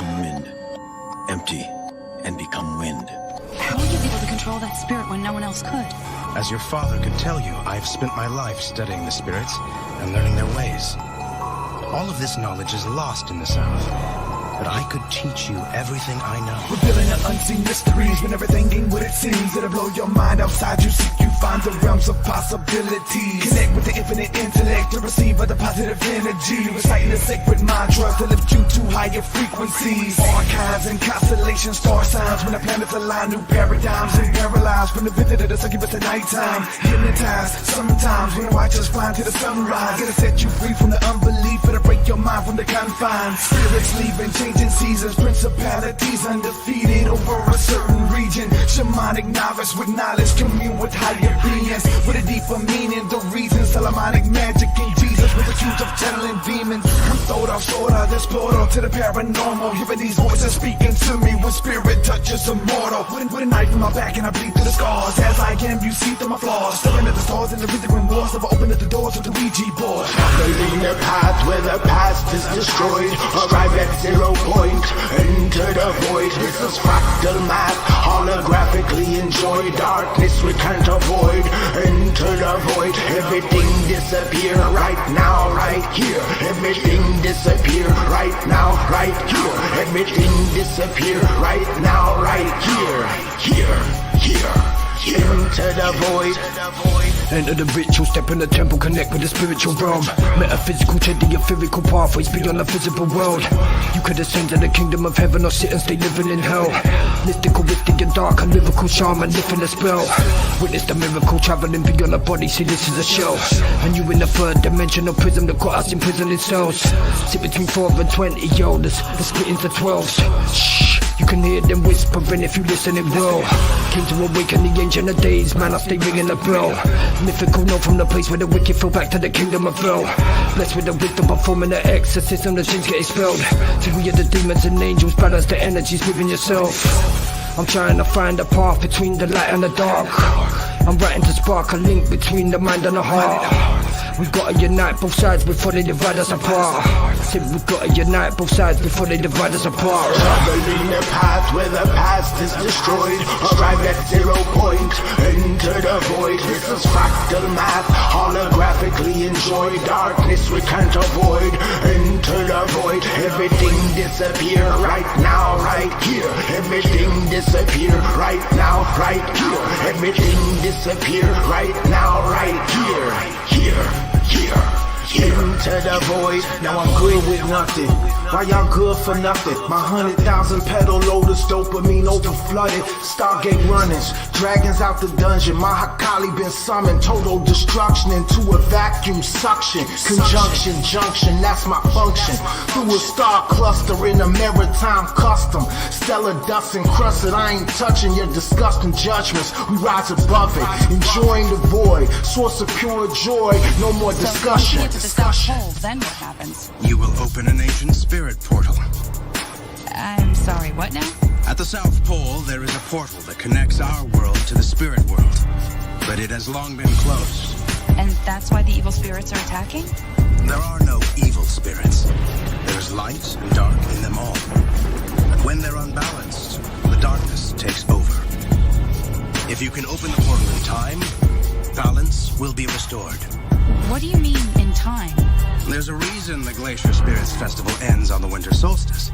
become wind. Empty and become wind. How are you able to control that spirit when no one else could? As your father could tell you, I've spent my life studying the spirits and learning their ways. All of this knowledge is lost in the South, but I could teach you everything I know. Revealing the unseen mysteries when everything ain't what it seems. It'll blow your mind outside you seek, you find the realms of possibilities. Connect with the infinite intellect to receive of the positive energy. Reciting the sacred mantras to lift you to higher frequencies. Archives and constellations, star signs when the planets align. New paradigms and paralyzed from the visit of the succubus at nighttime. Hypnotized sometimes when the watchers fly to the sunrise. It'll set you free from the unbelief. It'll break your mind from the confines. Spirits leaving, changing seasons. Principalities undefeated over a certain region. Shamanic novice with knowledge, commune with higher beings with a deeper meaning. The reason Solomonic magic in Jesus with the cues of channeling demons. I'm thrown off sorta this portal to the paranormal. Hearing these voices speaking to me when spirit touches immortal. With a knife in my back and I bleed through the scars. As I am, you see through my flaws. Staring at the stars and the rhythm and wars. Never open at the doors with the Ouija board. Following the path where the past is destroyed. Arrive at 0 point, enter the void. This is fractal math, holographically enjoy. Darkness we can't avoid, enter the void. Everything disappear right now, right here. Everything disappear right now, right here. Everything disappear right now, right here. Here. Into the void. Enter the ritual, step in the temple, connect with the spiritual realm. Metaphysical to the etherical pathways beyond the physical world. You could ascend to the kingdom of heaven or sit and stay living in hell. Mystical, risky and dark, and lyrical shaman lifting a spell. Witness the miracle, traveling beyond the body, see this is a shell. And you in the third dimensional prism that got us imprisoned in cells. Sit between 4 and 20 elders, the split into 12s. Shh. You can hear them whispering if you listen it well. Came to awaken the ancient of days, man, I stay ringing the bell. Mythical note from the place where the wicked fell back to the kingdom of hell. Blessed with the wisdom performing the exorcism, the sins get expelled. So we are the demons and angels, balance the energies within yourself. I'm trying to find a path between the light and the dark. I'm writing to spark a link between the mind and the heart. We've gotta unite both sides before they divide us apart. Said we've gotta unite both sides before they divide us apart. Traveling the path where the past is destroyed. Arrive at 0 point, enter the void. This is fractal math, holographically enjoy. Darkness we can't avoid, enter the void. Everything disappear right now, right here. Everything disappear right now, right here. Everything disappear right now, right here. Into the void. Now I'm good with nothing. Why y'all good for nothing? My 100,000 pedal loaders, dopamine over flooded. Stargate runnings, dragons out the dungeon. Magickai been summoned. Total destruction into a vacuum suction. Conjunction, junction, that's my function. Through a star cluster in a maritime custom. Stellar dust encrusted, I ain't touching your disgusting judgments. We rise above it, enjoying the void. Source of pure joy, no more discussion. To the South Pole, then what happens? You will open an ancient spirit portal. I'm sorry, what now? At the South Pole, there is a portal that connects our world to the spirit world. But it has long been closed. And that's why the evil spirits are attacking? There are no evil spirits. There's light and dark in them all. And when they're unbalanced, the darkness takes over. If you can open the portal in time, balance will be restored. What do you mean, in time? There's a reason the Glacier Spirits Festival ends on the winter solstice.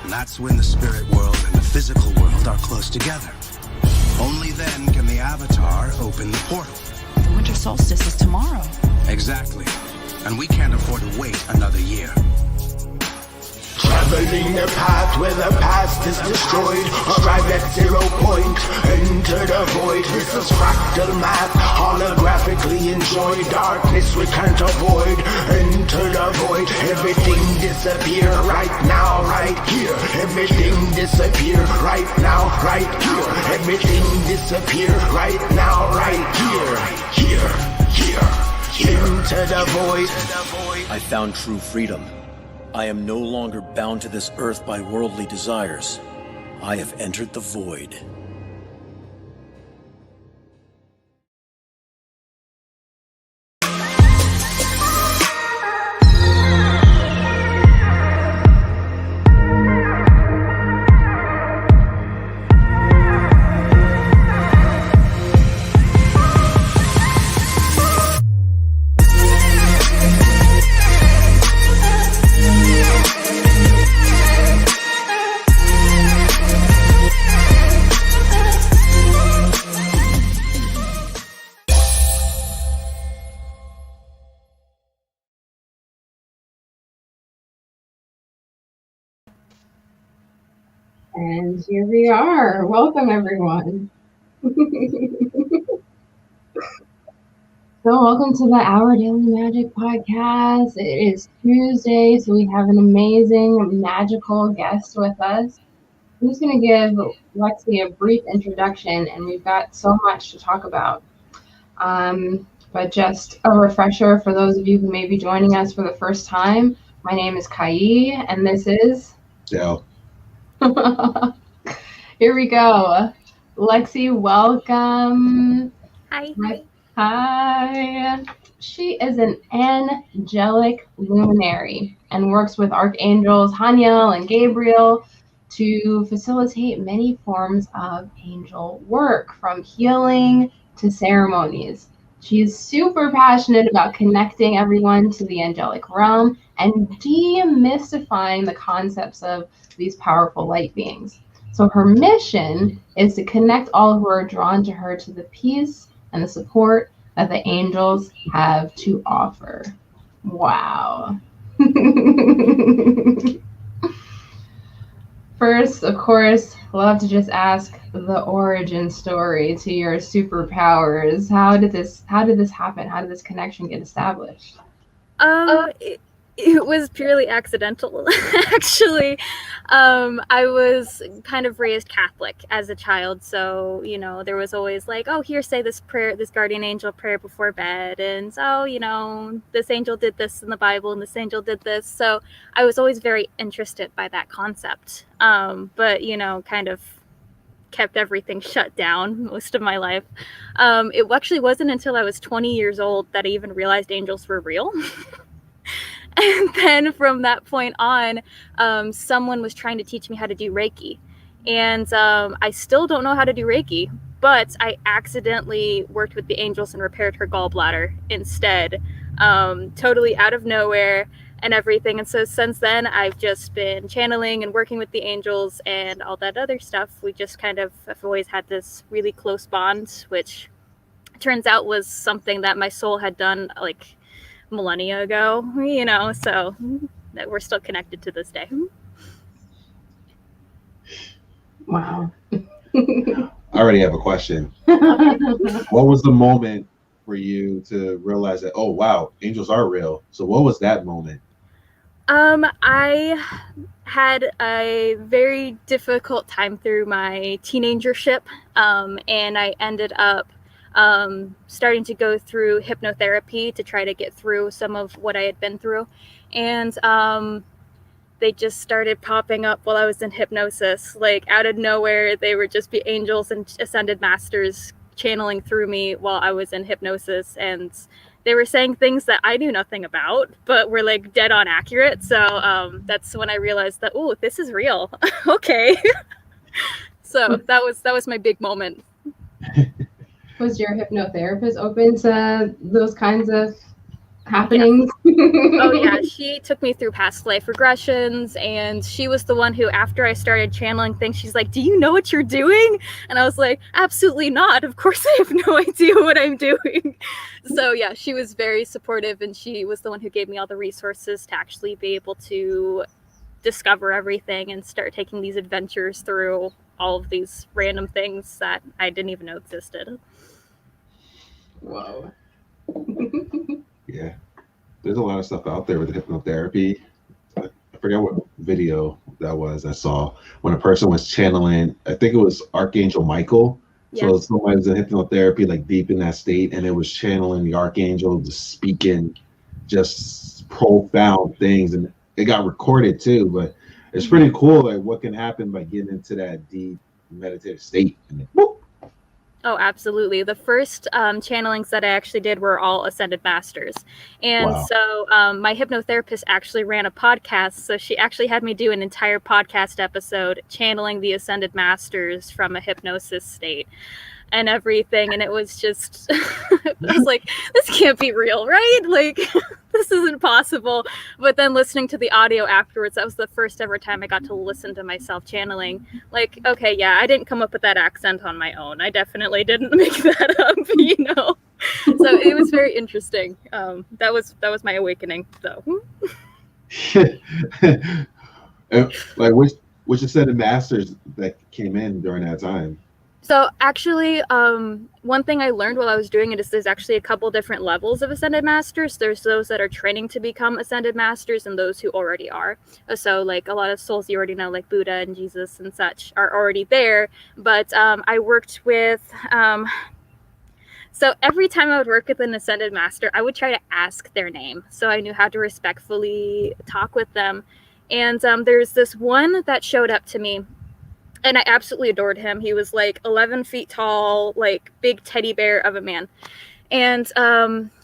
And that's when the spirit world and the physical world are close together. Only then can the Avatar open the portal. The winter solstice is tomorrow. Exactly. And we can't afford to wait another year. Traveling the path where the past is destroyed. Arrive at 0 point, enter the void. This is fractal math, holographically enjoy. Darkness we can't avoid, enter the void. Everything disappear right now, right here. Everything disappear right now, right here. Everything disappear right now, right here. Into the void. I found true freedom. I am no longer bound to this earth by worldly desires. I have entered the void. And here we are. Welcome, everyone. So welcome to the Our Daily Magic podcast. It is Tuesday, so we have an amazing magical guest with us. I'm just going to give Lexi a brief introduction, and we've got so much to talk about. But just a refresher for those of you who may be joining us for the first time, my name is Kai, and this is... Dell. Here we go. Lexi, welcome. Hi. Hi. She is an angelic luminary and works with Archangels Haniel and Gabriel to facilitate many forms of angel work, from healing to ceremonies. She's super passionate about connecting everyone to the angelic realm and demystifying the concepts of these powerful light beings. So her mission is to connect all who are drawn to her to the peace and the support that the angels have to offer. Wow. First, of course, love to just ask the origin story to your superpowers. How did this happen? How did this connection get established? It was purely accidental, actually. I was kind of raised Catholic as a child, so, there was always like, oh, here, say this prayer, this guardian angel prayer before bed, and so, this angel did this in the Bible, and this angel did this, so I was always very interested by that concept, but, kind of kept everything shut down most of my life. It actually wasn't until I was 20 years old that I even realized angels were real. And then from that point on, someone was trying to teach me how to do Reiki. And I still don't know how to do Reiki, but I accidentally worked with the angels and repaired her gallbladder instead, totally out of nowhere and everything. And so since then, I've just been channeling and working with the angels and all that other stuff. We just have always had this really close bond, which turns out was something that my soul had done like millennia ago, so that we're still connected to this day. Wow. I already have a question. What was the moment for you to realize that, oh wow, angels are real? So what was that moment? I had a very difficult time through my teenagership, and I ended up starting to go through hypnotherapy to try to get through some of what I had been through. And they just started popping up while I was in hypnosis. Like out of nowhere, they would just be angels and ascended masters channeling through me while I was in hypnosis. And they were saying things that I knew nothing about, but were like dead on accurate. So that's when I realized that, oh, this is real. Okay. So that was my big moment. Was your hypnotherapist open to those kinds of happenings? Yeah. Oh yeah, she took me through past life regressions, and she was the one who, after I started channeling things, she's like, do you know what you're doing? And I was like, absolutely not. Of course I have no idea what I'm doing. So yeah, she was very supportive, and she was the one who gave me all the resources to actually be able to discover everything and start taking these adventures through all of these random things that I didn't even know existed. Whoa. Yeah, there's a lot of stuff out there with hypnotherapy. I forget what video that was I saw when a person was channeling, I think it was Archangel Michael. Yeah. So someone was in hypnotherapy, like deep in that state, and it was channeling the Archangel, just speaking just profound things, and it got recorded too. But it's pretty cool, like what can happen by getting into that deep meditative state. And then, whoop. Oh, absolutely. The first channelings that I actually did were all Ascended Masters. And wow. So my hypnotherapist actually ran a podcast. So she actually had me do an entire podcast episode channeling the Ascended Masters from a hypnosis state and everything. And it was just, I was like, this can't be real, right? Like, this isn't possible. But then listening to the audio afterwards, that was the first ever time I got to listen to myself channeling. Like, okay, yeah, I didn't come up with that accent on my own. I definitely didn't make that up, So it was very interesting. That was my awakening, though. Like, which which ascended masters that came in during that time? So actually, one thing I learned while I was doing it is there's actually a couple different levels of Ascended Masters. There's those that are training to become Ascended Masters and those who already are. So like a lot of souls you already know, like Buddha and Jesus and such, are already there. But I worked with... So every time I would work with an Ascended Master, I would try to ask their name. So I knew how to respectfully talk with them. And there's this one that showed up to me. And I absolutely adored him. He was like 11 feet tall, like big teddy bear of a man. And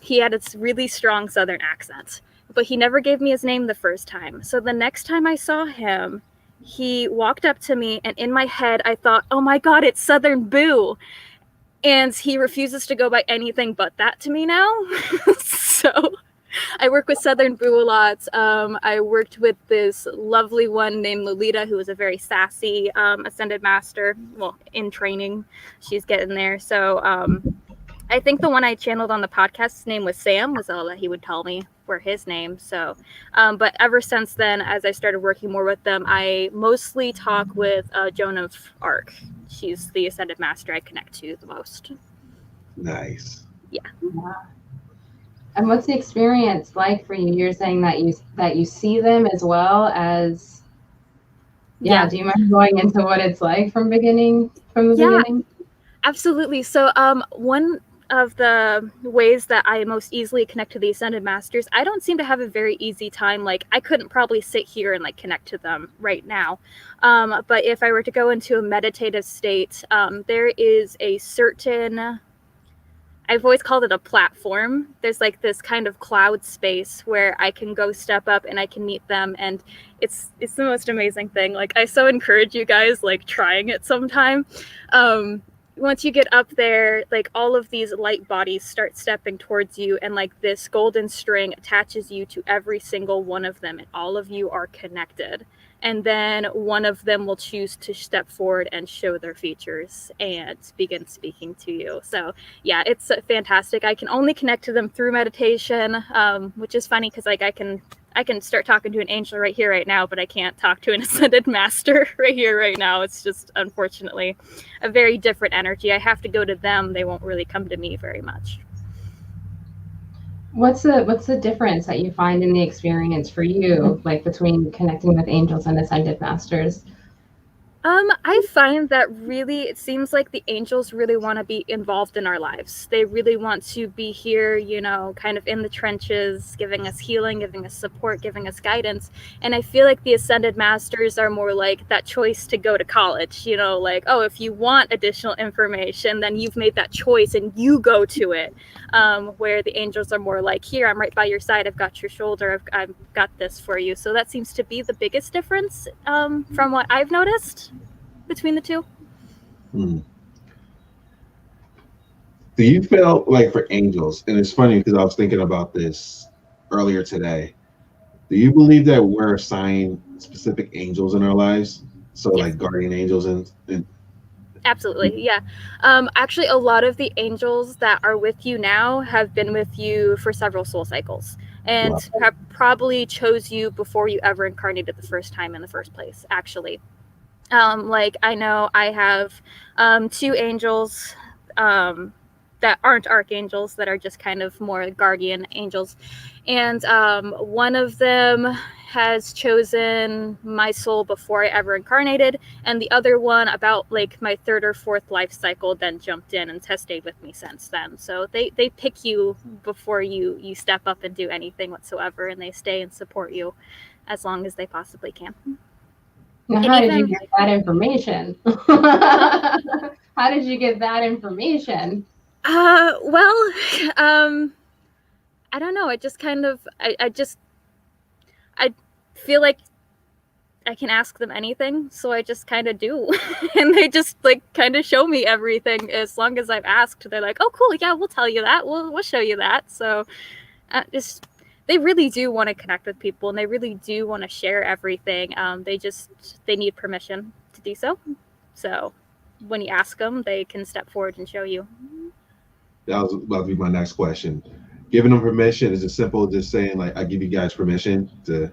he had a really strong Southern accent. But he never gave me his name the first time. So the next time I saw him, he walked up to me. And in my head, I thought, oh my God, it's Southern Boo. And he refuses to go by anything but that to me now. So... I work with Southern Boo a lot. I worked with this lovely one named Lolita, who is a very sassy Ascended Master. Well, in training, she's getting there. So I think the one I channeled on the podcast, his name was Sam, was all that he would tell me were his name. So, but ever since then, as I started working more with them, I mostly talk with Joan of Arc. She's the Ascended Master I connect to the most. Nice. Yeah. And what's the experience like for you? You're saying that you see them as well as, yeah. Do you mind going into what it's like from the beginning? Absolutely. So one of the ways that I most easily connect to the Ascended Masters, I don't seem to have a very easy time. Like I couldn't probably sit here and like connect to them right now. But if I were to go into a meditative state, there is a certain... I've always called it a platform. There's like this kind of cloud space where I can go step up and I can meet them. And it's the most amazing thing. Like I so encourage you guys like trying it sometime. Once you get up there, like all of these light bodies start stepping towards you. And like this golden string attaches you to every single one of them. And all of you are connected. And then one of them will choose to step forward and show their features and begin speaking to you. So yeah, it's fantastic. I can only connect to them through meditation, which is funny because like I can start talking to an angel right here, right now, but I can't talk to an Ascended Master right here, right now. It's just unfortunately a very different energy. I have to go to them. They won't really come to me very much. What's the difference that you find in the experience for you, like between connecting with angels and Ascended Masters? I find that really, it seems like the angels really want to be involved in our lives. They really want to be here, you know, kind of in the trenches, giving us healing, giving us support, giving us guidance. And I feel like the Ascended Masters are more like that choice to go to college, you know, like, oh, if you want additional information, then you've made that choice and you go to it. Where the angels are more like, here, I'm right by your side. I've got your shoulder. I've got this for you. So that seems to be the biggest difference from what I've noticed between the two. Do you feel like for angels, and it's funny because I was thinking about this earlier today, do you believe that we're assigned specific angels in our lives? So yes. Like guardian angels and Absolutely, yeah. Actually, a lot of the angels that are with you now have been with you for several soul cycles and have probably chose you before you ever incarnated the first time in the first place, actually. Like I know I have 2 angels that aren't archangels, that are just kind of more guardian angels. And one of them has chosen my soul before I ever incarnated. And the other one, about like my 3rd or 4th life cycle, then jumped in and has stayed with me since then. So they pick you before you step up and do anything whatsoever. And they stay and support you as long as they possibly can. Now, how did you get that information? How did you get that information? Well, I don't know. I just kind of, I feel like I can ask them anything, so I just kind of do. And they just like kind of show me everything as long as I've asked. They're like, oh, cool. Yeah, we'll tell you that. We'll show you that. So they really do want to connect with people, and they really do want to share everything. They need permission to do so. So when you ask them, they can step forward and show you. That was about to be my next question. Giving them permission, is it simple just saying like, I give you guys permission to?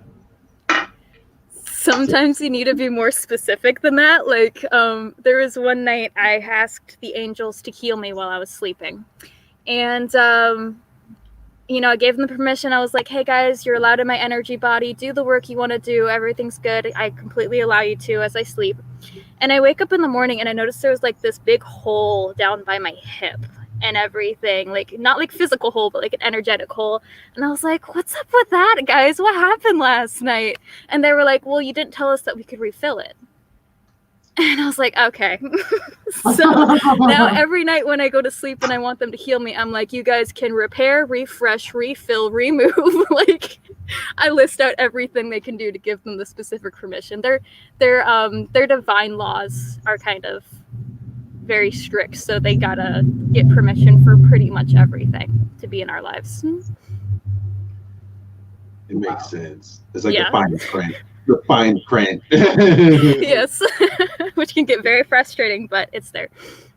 Sometimes you need to be more specific than that. Like, there was one night I asked the angels to heal me while I was sleeping. And, you know, I gave them the permission. I was like, hey guys, you're allowed in my energy body. Do the work you want to do. Everything's good. I completely allow you to as I sleep. And I wake up in the morning and I noticed there was like this big hole down by my hip and everything. Like, not like physical hole, but like an energetic hole. And I was like, what's up with that, guys? What happened last night? And they were like, well, you didn't tell us that we could refill it. And I was like, okay. So now every night when I go to sleep and I want them to heal me, I'm like, you guys can repair, refresh, refill, remove. Like, I list out everything they can do to give them the specific permission. Their divine laws are kind of very strict, so they gotta get permission for pretty much everything to be in our lives. It makes sense. It's like Yeah. the fine print. The fine print. Yes. Which can get very frustrating, but it's there.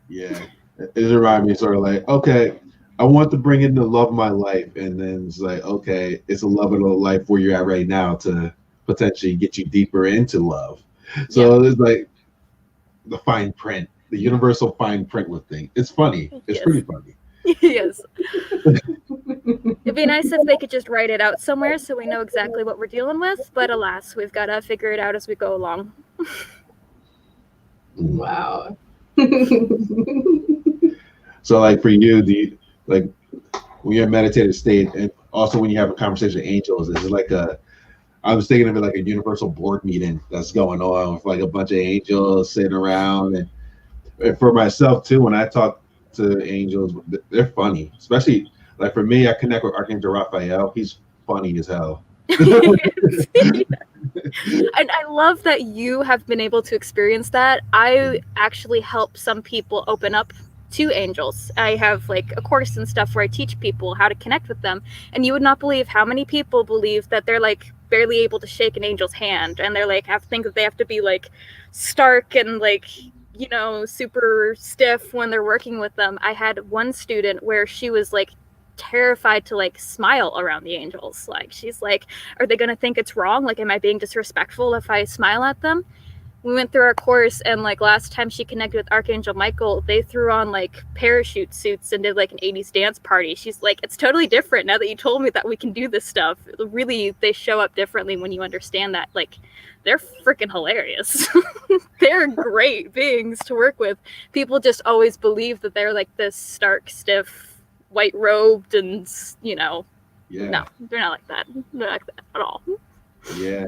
Yeah. It reminds me sort of like, okay, I want to bring in the love of my life. And then it's like, okay, it's a love of the life where you're at right now to potentially get you deeper into love. So It's like the fine print, the universal fine print with thing. It's funny. It's Yes. pretty funny. Yes. It'd be nice if they could just write it out somewhere so we know exactly what we're dealing with, but alas, we've got to figure it out as we go along. Wow. So like for you, do you like when you're in meditative state and also when you have a conversation with angels, is it like I was thinking of it like a universal board meeting that's going on with like a bunch of angels sitting around, and for myself too, when I talk to angels, they're funny. Especially like for me, I connect with Archangel Raphael. He's funny as hell. And I love that you have been able to experience that. I actually help some people open up to angels. I have like a course and stuff where I teach people how to connect with them, and you would not believe how many people believe that they're like barely able to shake an angel's hand, and they're like think that they have to be like stark and like, you know, super stiff when they're working with them. I had one student where she was like terrified to like smile around the angels. Like, she's like, are they going to think it's wrong? Like, am I being disrespectful if I smile at them? We went through our course, and like last time she connected with Archangel Michael, they threw on like parachute suits and did like an 80s dance party. She's like, it's totally different now that you told me that we can do this stuff. Really, they show up differently when you understand that. Like, they're freaking hilarious. They're great beings to work with. People just always believe that they're like this stark, stiff, white robed, and you know, no, they're not like that. They're not like that at all. Yeah.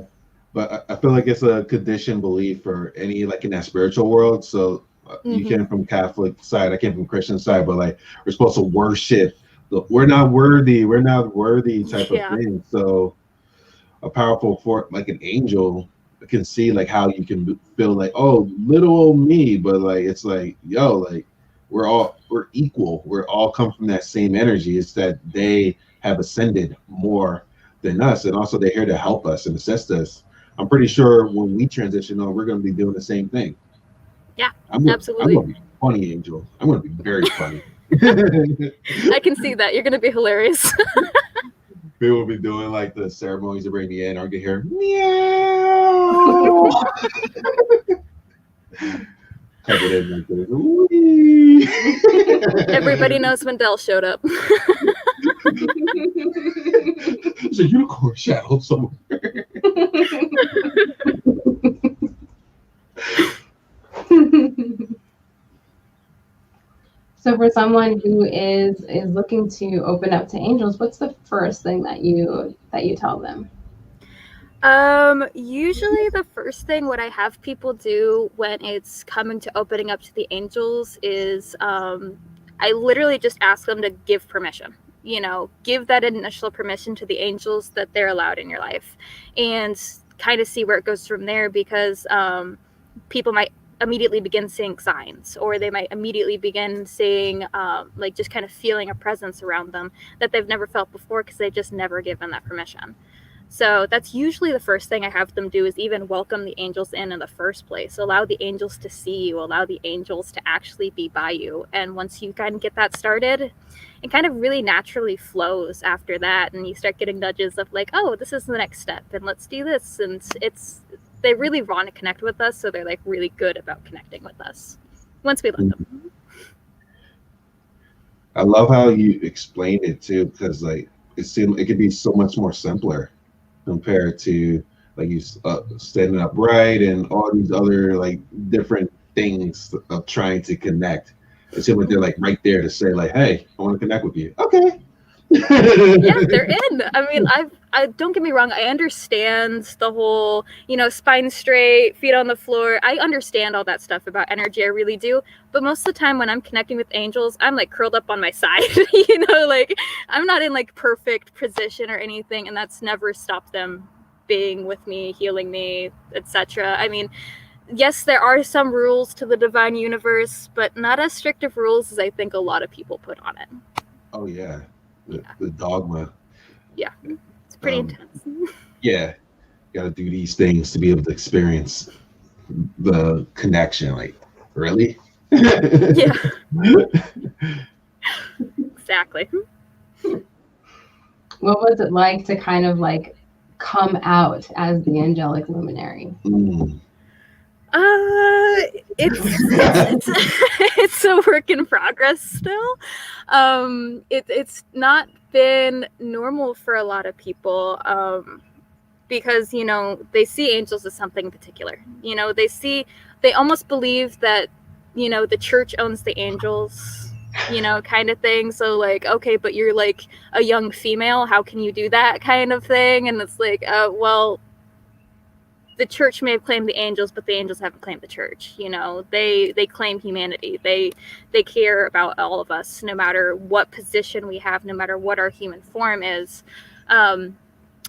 But I feel like it's a conditioned belief for any, like in that spiritual world. So you came from Catholic side, I came from Christian side, but like we're supposed to worship. We're not worthy type of thing. So a powerful force like an angel can see like how you can feel like, oh, little old me, but like it's like, yo, like we're equal. We're all come from that same energy. It's that they have ascended more than us, and also they're here to help us and assist us. I'm pretty sure when we transition on, we're going to be doing the same thing. Yeah, absolutely. I'm going to be funny, Angel. I'm going to be very funny. I can see that. You're going to be hilarious. We will be doing like the ceremonies to bring me in. I'll get here. Meow. Type it in like this. Everybody knows when Dell showed up. There's a unicorn shadow somewhere. So for someone who is looking to open up to angels, what's the first thing that you tell them? Usually the first thing what I have people do when it's coming to opening up to the angels is I literally just ask them to give permission. You know, give that initial permission to the angels that they're allowed in your life, and kind of see where it goes from there, because people might immediately begin seeing signs, or they might immediately begin seeing like just kind of feeling a presence around them that they've never felt before because they've just never given that permission. So that's usually the first thing I have them do, is even welcome the angels in the first place. Allow the angels to see you, allow the angels to actually be by you. And once you kind of get that started, it kind of really naturally flows after that. And you start getting nudges of like, oh, this is the next step, and let's do this. And they really want to connect with us, so they're like really good about connecting with us once we let them. I love how you explained it too, because like it could be so much more simpler compared to like you standing upright and all these other like different things of trying to connect. It seems like they're like right there to say like, hey, I want to connect with you. Okay. Yeah, they're in. I mean, I don't get me wrong, I understand the whole, you know, spine straight, feet on the floor. I understand all that stuff about energy, I really do. But most of the time when I'm connecting with angels, I'm like curled up on my side, you know, like I'm not in like perfect position or anything, and that's never stopped them being with me, healing me, etc. I mean, yes, there are some rules to the divine universe, but not as strict of rules as I think a lot of people put on it. Oh yeah. The dogma. Yeah, it's pretty intense. Yeah, got to do these things to be able to experience the connection. Like, really? Yeah. Exactly. What was it like to kind of like come out as the angelic luminary? It's a work in progress still. It's not been normal for a lot of people, because, you know, they see angels as something particular. You know, they almost believe that, you know, the church owns the angels, you know, kind of thing. So like, okay, but you're like a young female, how can you do that kind of thing? And it's like, well, the church may have claimed the angels, but the angels haven't claimed the church. You know, they claim humanity. They care about all of us, no matter what position we have, no matter what our human form is.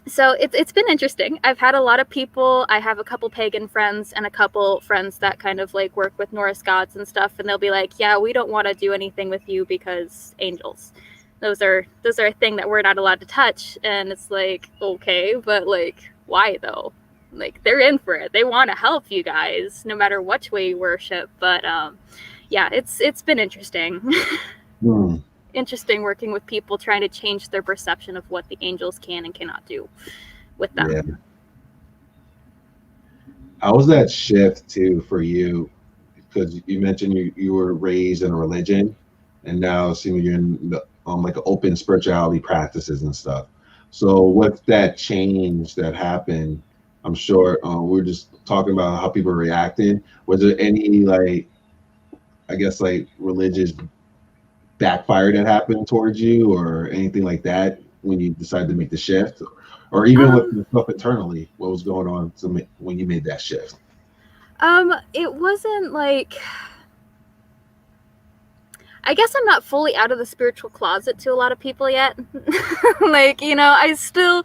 So it's been interesting. I've had a lot of people. I have a couple pagan friends and a couple friends that kind of like work with Norse gods and stuff, and they'll be like, yeah, we don't want to do anything with you because angels. Those are a thing that we're not allowed to touch. And it's like, okay, but like, why though? Like, they're in for it. They want to help you guys no matter which way you worship. But yeah, it's been interesting. Interesting working with people trying to change their perception of what the angels can and cannot do with them. Yeah. How was that shift too for you? Because you mentioned you were raised in a religion, and now seeing you're in the, like open spirituality practices and stuff. So what's that change that happened? I'm sure we're just talking about how people are reacting. Was there any like, I guess like religious backfire that happened towards you or anything like that when you decided to make the shift? Or even with yourself internally, what was going on when you made that shift? It wasn't like, I guess I'm not fully out of the spiritual closet to a lot of people yet. Like, you know, I still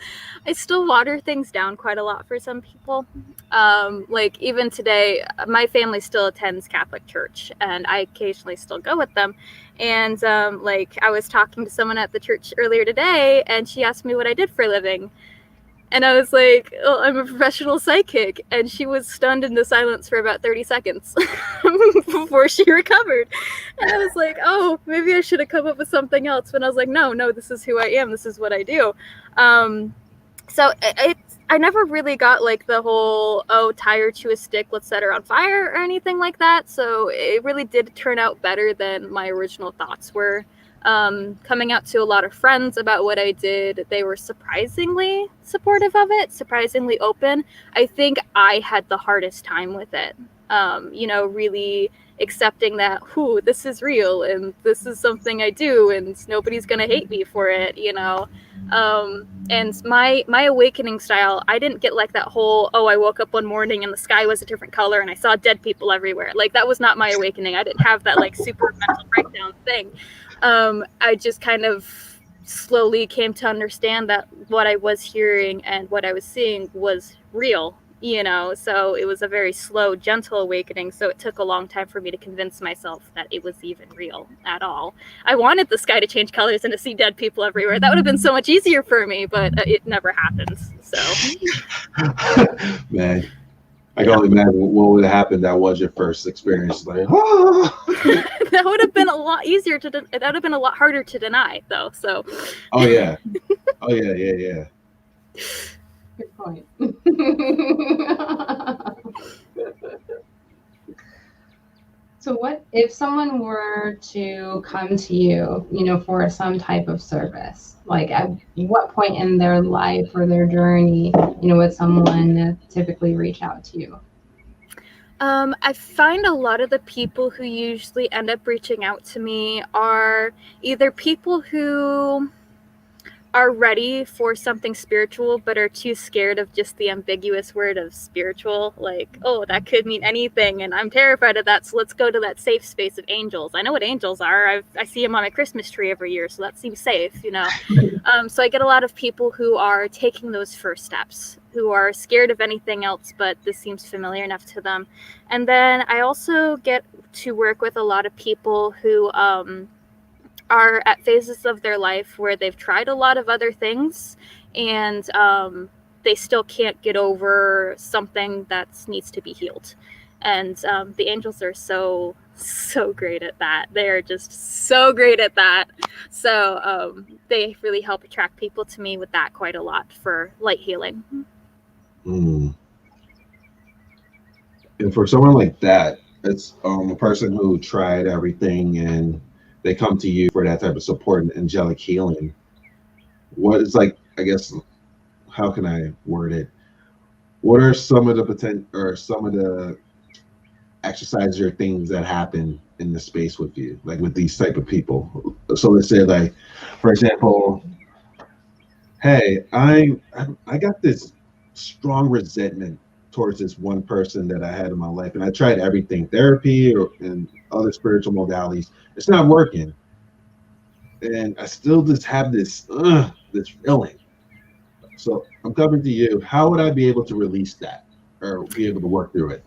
water things down quite a lot for some people. Like even today, my family still attends Catholic church, and I occasionally still go with them. And like I was talking to someone at the church earlier today, and she asked me what I did for a living. And I was like, oh, I'm a professional psychic. And she was stunned into silence for about 30 seconds before she recovered. And I was like, oh, maybe I should have come up with something else. But I was like, no, this is who I am. This is what I do. So I never really got like the whole, oh, tie her to a stick, let's set her on fire or anything like that. So it really did turn out better than my original thoughts were. Coming out to a lot of friends about what I did, they were surprisingly supportive of it, surprisingly open. I think I had the hardest time with it, you know, really accepting that, this is real and this is something I do and nobody's gonna hate me for it, you know. And my awakening style, I didn't get like that whole, I woke up one morning and the sky was a different color and I saw dead people everywhere. Like that was not my awakening. I didn't have that like super mental breakdown thing. I just kind of slowly came to understand that what I was hearing and what I was seeing was real, you know, so it was a very slow, gentle awakening. So it took a long time for me to convince myself that it was even real at all. I wanted the sky to change colors and to see dead people everywhere. That would have been so much easier for me, but it never happens. So, man. I can only imagine what would have happened. That was your first experience. Like, that would have been a lot easier that would have been a lot harder to deny, though. So. Oh yeah. Oh yeah. Good point. So what if someone were to come to you, for some type of service? Like at what point in their life or their journey, would someone typically reach out to you? I find a lot of the people who usually end up reaching out to me are either people who are ready for something spiritual but are too scared of just the ambiguous word of spiritual, like, oh, that could mean anything and I'm terrified of that, so let's go to that safe space of angels. I know what angels are. I see them on my Christmas tree every year, so that seems safe. So I get a lot of people who are taking those first steps, who are scared of anything else, but this seems familiar enough to them. And then I also get to work with a lot of people who are at phases of their life where they've tried a lot of other things, and they still can't get over something that needs to be healed. And the angels are so great at that. They're just so great at that. So they really help attract people to me with that quite a lot for light healing. Mm. And for someone like that, it's a person who tried everything and they come to you for that type of support and angelic healing. What is, like, I guess, how can I word it? What are some of the potential or some of the exercises or things that happen in the space with you, like with these type of people? So let's say, like, for example, hey, I got this strong resentment towards this one person that I had in my life, and I tried everything, therapy and other spiritual modalities. It's not working, and I still just have this feeling. So I'm coming to you. How would I be able to release that or be able to work through it?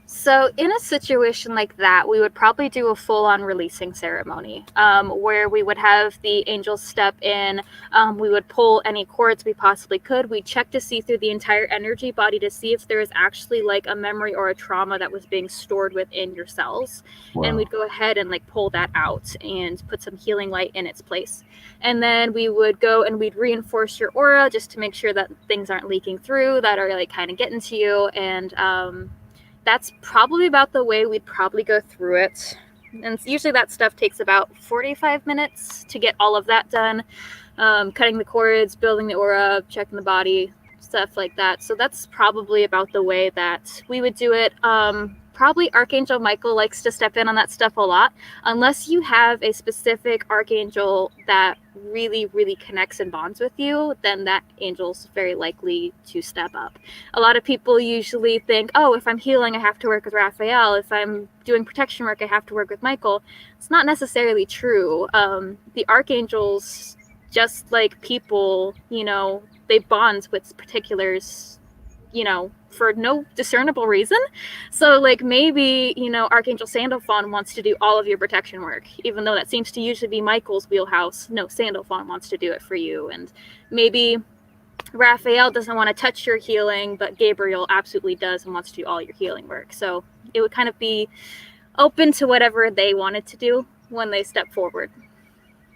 So in a situation like that, we would probably do a full-on releasing ceremony, where we would have the angels step in. We would pull any cords we possibly could. We'd check to see through the entire energy body to see if there is actually like a memory or a trauma that was being stored within your cells. Wow. And we'd go ahead and like pull that out and put some healing light in its place. And then we would go and we'd reinforce your aura just to make sure that things aren't leaking through, that are like kind of getting to you. And that's probably about the way we'd probably go through it. And usually that stuff takes about 45 minutes to get all of that done. Cutting the cords, building the aura, checking the body, stuff like that. So that's probably about the way that we would do it. Probably Archangel Michael likes to step in on that stuff a lot. Unless you have a specific archangel that really, really connects and bonds with you, then that angel's very likely to step up. A lot of people usually think, oh, if I'm healing, I have to work with Raphael. If I'm doing protection work, I have to work with Michael. It's not necessarily true. The archangels, just like people, they bond with particulars, for no discernible reason. So like maybe, Archangel Sandalphon wants to do all of your protection work, even though that seems to usually be Michael's wheelhouse. No, Sandalphon wants to do it for you. And maybe Raphael doesn't want to touch your healing, but Gabriel absolutely does and wants to do all your healing work. So it would kind of be open to whatever they wanted to do when they step forward.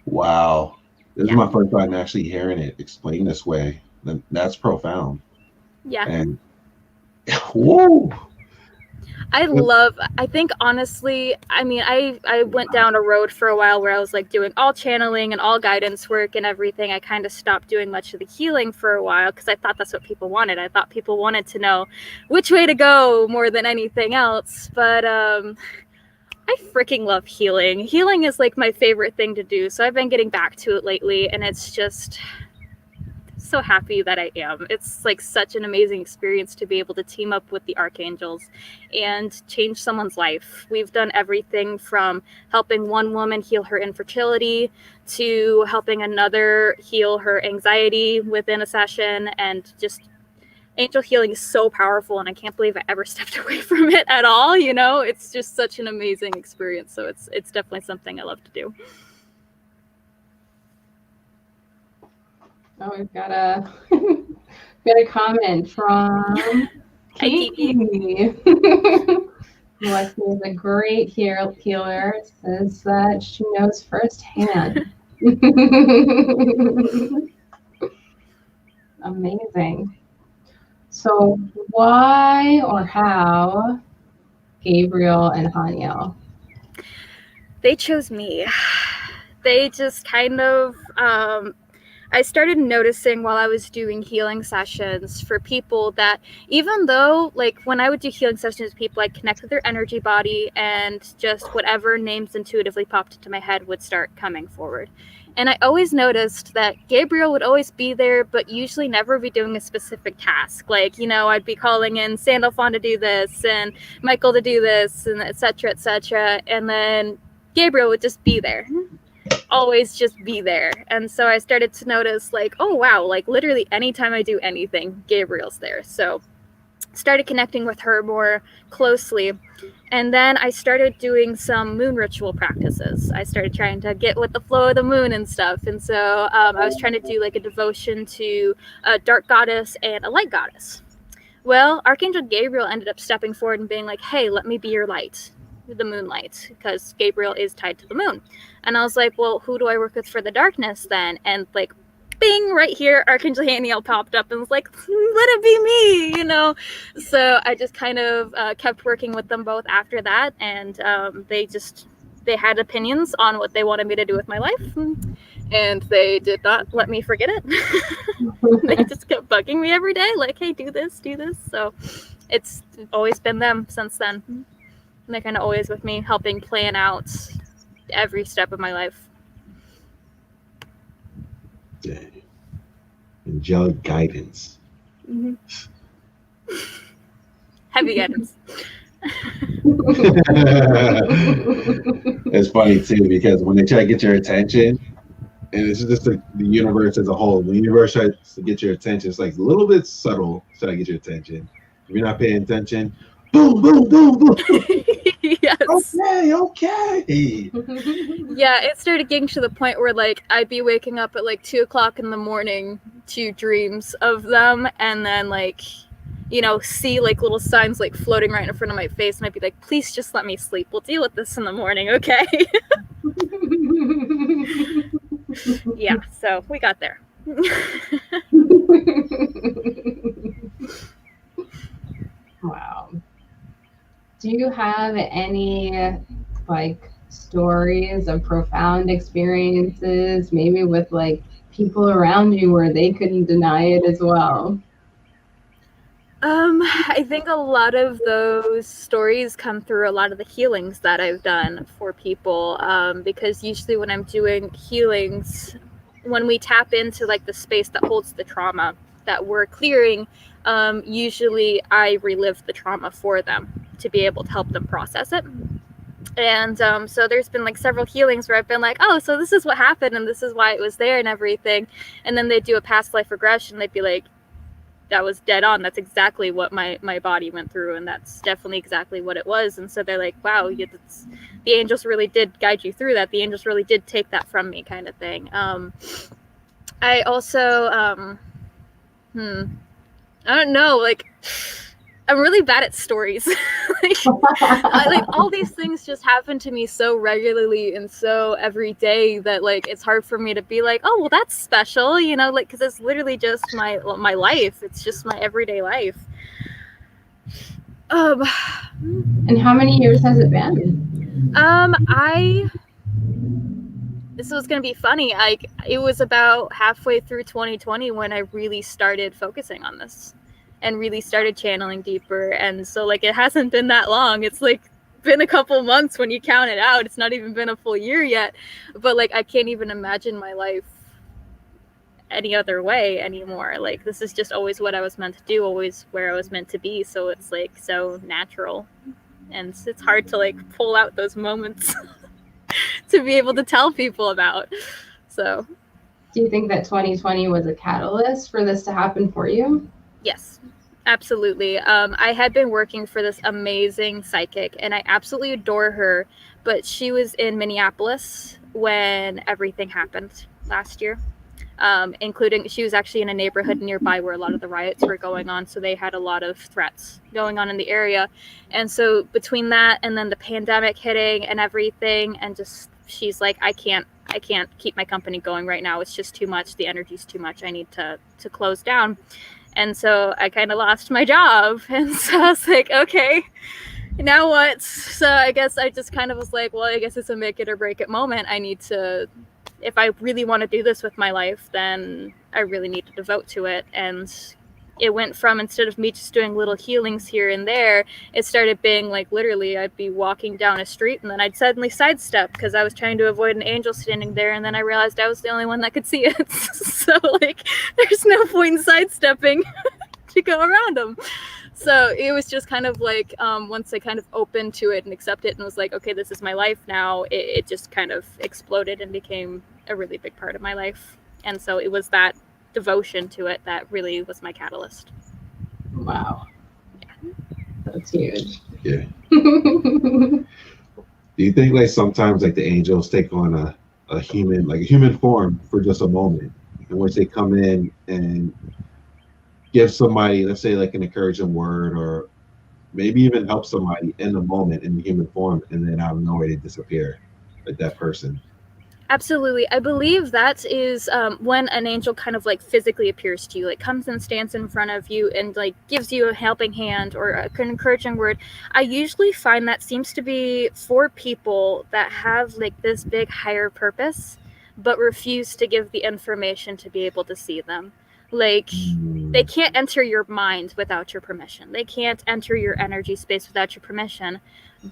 Wow. This is my first time actually hearing it explained this way. That's profound. Yeah. And whoa. I think honestly, I went down a road for a while where I was like doing all channeling and all guidance work and everything. I kind of stopped doing much of the healing for a while because I thought that's what people wanted. I thought people wanted to know which way to go more than anything else. But I freaking love healing. Healing is like my favorite thing to do. So I've been getting back to it lately, and it's just so happy that I am. It's like such an amazing experience to be able to team up with the archangels and change someone's life. We've done everything from helping one woman heal her infertility to helping another heal her anxiety within a session. And just angel healing is so powerful, and I can't believe I ever stepped away from it at all. It's just such an amazing experience. So it's definitely something I love to do. Oh, we've got a comment from Katie. Lexi is a great healer. Says that she knows firsthand. Amazing. So why or how Gabriel and Haniel? They chose me. They just kind of, I started noticing while I was doing healing sessions for people that even though, like, when I would do healing sessions with people, I'd connect with their energy body and just whatever names intuitively popped into my head would start coming forward. And I always noticed that Gabriel would always be there, but usually never be doing a specific task. Like, you know, I'd be calling in Sandalphon to do this and Michael to do this and et cetera, et cetera. And then Gabriel would just be there. Always just be there. And so I started to notice, like, oh wow, like literally anytime I do anything, Gabriel's there. So started connecting with her more closely. And then I started doing some moon ritual practices. I started trying to get with the flow of the moon and stuff. And so I was trying to do like a devotion to a dark goddess and a light goddess. Well, Archangel Gabriel ended up stepping forward and being like, hey, let me be your light, the moonlight, because Gabriel is tied to the moon. And I was like, well, who do I work with for the darkness then? And like, bing, right here, Archangel Haniel popped up and was like, let it be me, you know? So I just kind of kept working with them both after that. And they had opinions on what they wanted me to do with my life. And they did not let me forget it. They just kept bugging me every day, like, hey, do this, do this. So it's always been them since then. And they're kind of always with me, helping plan out every step of my life. Yeah. Angelic guidance. Mm-hmm. Heavy guidance. It's funny too, because when they try to get your attention, and it's just the universe as a whole, when the universe tries to get your attention, it's like a little bit subtle, try to get your attention. If you're not paying attention, boom, boom, boom, boom. Yes. Okay. Yeah, it started getting to the point where like I'd be waking up at like 2:00 in the morning to dreams of them, and then like, you know, see like little signs like floating right in front of my face, and I'd be like, please just let me sleep. We'll deal with this in the morning, okay? Yeah, so we got there. Wow. Do you have any like stories of profound experiences, maybe with like people around you where they couldn't deny it as well? I think a lot of those stories come through a lot of the healings that I've done for people, because usually when I'm doing healings, when we tap into like the space that holds the trauma that we're clearing, usually I relive the trauma for them to be able to help them process it. And so there's been like several healings where I've been like, oh, so this is what happened and this is why it was there and everything. And then they do a past life regression. They'd be like, that was dead on. That's exactly what my body went through. And that's definitely exactly what it was. And so they're like, wow, the angels really did guide you through that. The angels really did take that from me, kind of thing. I also, I don't know, like, I'm really bad at stories. like all these things just happen to me so regularly and so every day that like it's hard for me to be like, oh well, that's special, you know, like, because it's literally just my life. It's just my everyday life. And how many years has it been? This was gonna be funny. It was about halfway through 2020 when I really started focusing on this and really started channeling deeper. And so like it hasn't been that long. It's like been a couple months when you count it out. It's not even been a full year yet. But like I can't even imagine my life any other way anymore. Like this is just always what I was meant to do, always where I was meant to be. So it's like so natural. And it's hard to like pull out those moments to be able to tell people about. So do you think that 2020 was a catalyst for this to happen for you? Yes, absolutely. I had been working for this amazing psychic and I absolutely adore her, but she was in Minneapolis when everything happened last year, including she was actually in a neighborhood nearby where a lot of the riots were going on. So they had a lot of threats going on in the area. And so between that and then the pandemic hitting and everything, and just she's like, I can't keep my company going right now. It's just too much. The energy's too much. I need to close down. And so I kind of lost my job. And so I was like, okay, now what? So I guess I just kind of was like, well, I guess it's a make it or break it moment. I need to, if I really want to do this with my life, then I really need to devote to it. And it went from, instead of me just doing little healings here and there, it started being like, literally, I'd be walking down a street and then I'd suddenly sidestep because I was trying to avoid an angel standing there, and then I realized I was the only one that could see it. So like, there's no point in sidestepping to go around them. So it was just kind of like, once I kind of opened to it and accepted it and was like, okay, this is my life now, it just kind of exploded and became a really big part of my life. And so it was that devotion to it that really was my catalyst. Wow. Yeah. That's huge. Yeah. Do you think like sometimes like the angels take on a human form for just a moment, in which they come in and give somebody, let's say, like an encouraging word, or maybe even help somebody in the moment in the human form, and then out of nowhere they disappear, like that person? Absolutely. I believe that is when an angel kind of like physically appears to you, like comes and stands in front of you and like gives you a helping hand or an encouraging word. I usually find that seems to be for people that have like this big higher purpose, but refuse to give the information to be able to see them. Like, they can't enter your mind without your permission. They can't enter your energy space without your permission,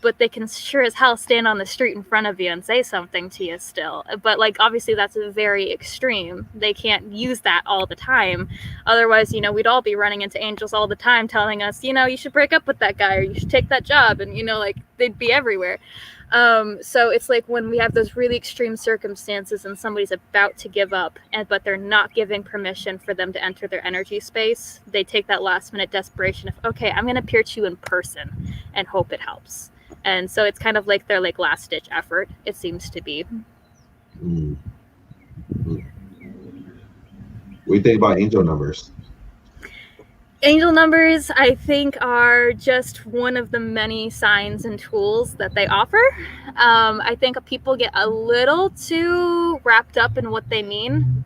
but they can sure as hell stand on the street in front of you and say something to you still. But like, obviously that's very extreme. They can't use that all the time. Otherwise, you know, we'd all be running into angels all the time telling us, you know, you should break up with that guy or you should take that job. And, you know, like they'd be everywhere. So it's like when we have those really extreme circumstances and somebody's about to give up, but they're not giving permission for them to enter their energy space, they take that last minute desperation of, okay, I'm going to appear to you in person and hope it helps. And so it's kind of like their like last ditch effort, it seems to be. What do you think about angel numbers? Angel numbers, I think, are just one of the many signs and tools that they offer. I think people get a little too wrapped up in what they mean,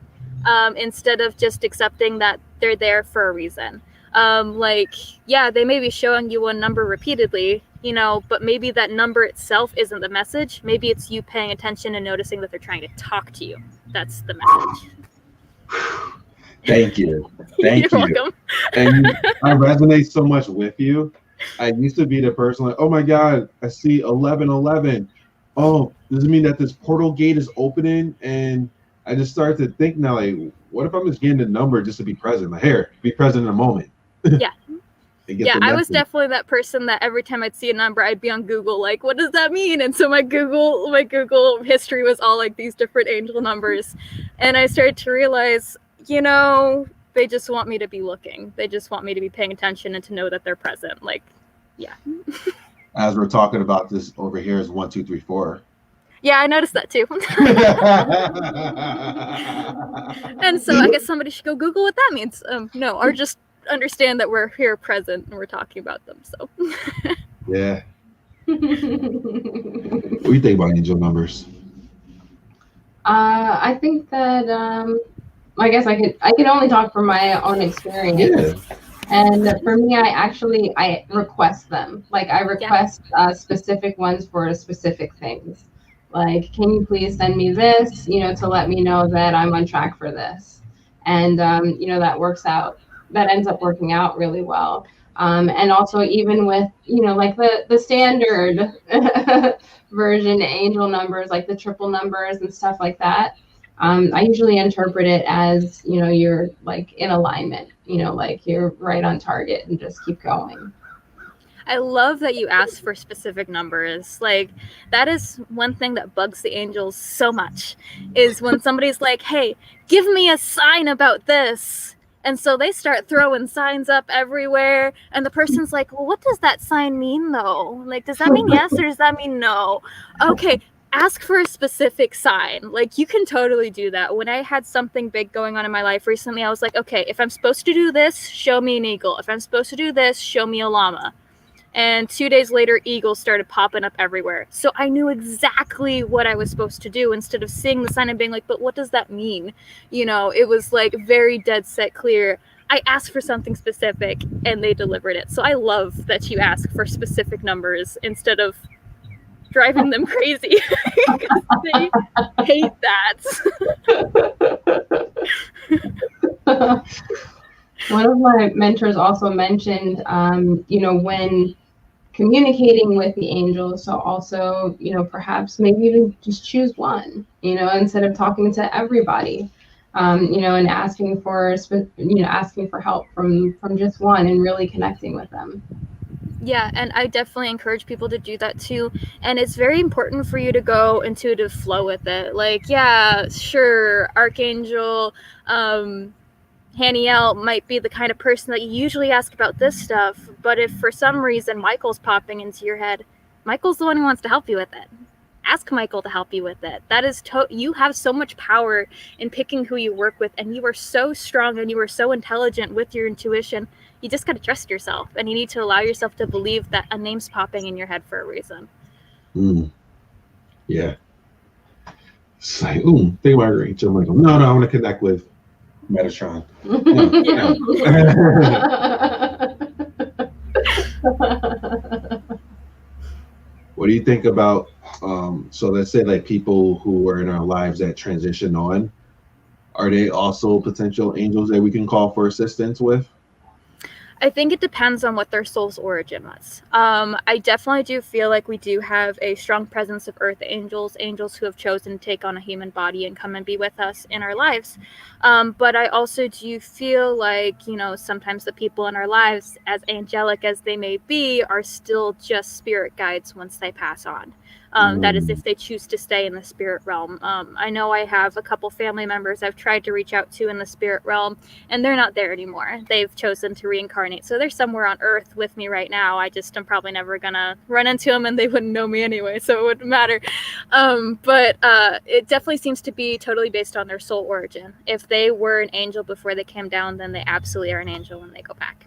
instead of just accepting that they're there for a reason. Like, yeah, they may be showing you a number repeatedly, you know, but maybe that number itself isn't the message. Maybe it's you paying attention and noticing that they're trying to talk to you. That's the message. Thank you. Thank You're you. welcome. And I resonate so much with you. I used to be the person like, oh my God, I see 1111. Oh, does it mean that this portal gate is opening? And I just started to think now, like, what if I'm just getting the number just to be present? Like, here, be present in a moment. Yeah. Yeah, I was definitely that person that every time I'd see a number, I'd be on Google, like, what does that mean? And so my Google history was all like these different angel numbers. And I started to realize, you know, they just want me to be looking. They just want me to be paying attention and to know that they're present. Like, yeah. As we're talking about this over here is 1, 2, 3, 4. Yeah, I noticed that too. And so I guess somebody should go Google what that means. No, or just understand that we're here present and we're talking about them. So yeah. What do you think about angel numbers? I think that I guess I can only talk from my own experience. Yeah. And for me, I request them. Like, I request specific ones for specific things. Like, can you please send me this, you know, to let me know that I'm on track for this. And, you know, that ends up working out really well. And also even with, you know, like the standard version angel numbers, like the triple numbers and stuff like that. I usually interpret it as, you know, you're like in alignment, you know, like you're right on target and just keep going. I love that you asked for specific numbers. Like, that is one thing that bugs the angels so much, is when somebody's like, hey, give me a sign about this. And so they start throwing signs up everywhere. And the person's like, well, what does that sign mean, though? Like, does that mean yes or does that mean no? Okay, ask for a specific sign. Like, you can totally do that. When I had something big going on in my life recently, I was like, okay, if I'm supposed to do this, show me an eagle. If I'm supposed to do this, show me a llama. And 2 days later, eagles started popping up everywhere. So I knew exactly what I was supposed to do instead of seeing the sign and being like, but what does that mean? You know, it was like very dead set clear. I asked for something specific and they delivered it. So I love that you ask for specific numbers instead of driving them crazy. They hate that. One of my mentors also mentioned, when communicating with the angels, so also, perhaps maybe even just choose one, instead of talking to everybody, and asking for help from just one and really connecting with them. Yeah, and I definitely encourage people to do that too. And it's very important for you to go intuitive flow with it. Like, yeah, sure, Archangel Haniel might be the kind of person that you usually ask about this stuff, but if for some reason Michael's popping into your head, Michael's the one who wants to help you with it. Ask Michael to help you with it. That is you have so much power in picking who you work with, and you are so strong and you are so intelligent with your intuition. You just got to trust yourself, and you need to allow yourself to believe that a name's popping in your head for a reason. Yeah. It's like, think about Rachel. I'm like, no, I want to connect with Metatron. What do you think about so let's say like people who are in our lives that transition on, are they also potential angels that we can call for assistance with? I think it depends on what their soul's origin was. I definitely do feel like we do have a strong presence of earth angels who have chosen to take on a human body and come and be with us in our lives. But I also do feel like, sometimes the people in our lives, as angelic as they may be, are still just spirit guides once they pass on. That is if they choose to stay in the spirit realm. I know I have a couple family members I've tried to reach out to in the spirit realm, and they're not there anymore. They've chosen to reincarnate. So they're somewhere on earth with me right now. I'm probably never going to run into them, and they wouldn't know me anyway, so it wouldn't matter. But it definitely seems to be totally based on their soul origin. If they were an angel before they came down, then they absolutely are an angel when they go back.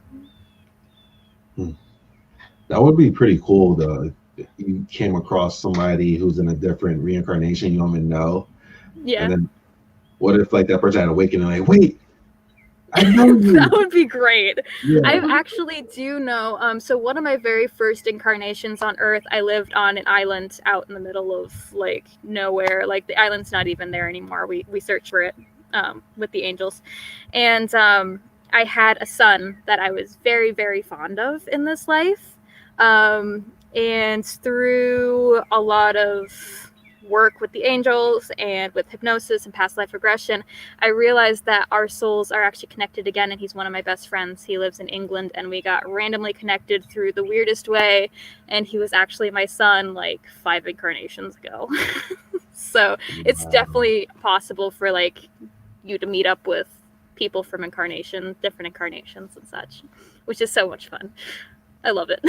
That would be pretty cool, though. You came across somebody who's in a different reincarnation you don't even know. Yeah. And then what if like that person had awakened and like, wait, I know you. That would be great. Yeah. I actually do know. So one of my very first incarnations on Earth, I lived on an island out in the middle of like nowhere. Like the island's not even there anymore. We searched for it with the angels. And I had a son that I was very, very fond of in this life. And through a lot of work with the angels and with hypnosis and past life regression, I realized that our souls are actually connected again, and he's one of my best friends. He lives in England, and we got randomly connected through the weirdest way, and he was actually my son like 5 incarnations ago. So it's definitely possible for like you to meet up with people from different incarnations and such, which is so much fun. I love it.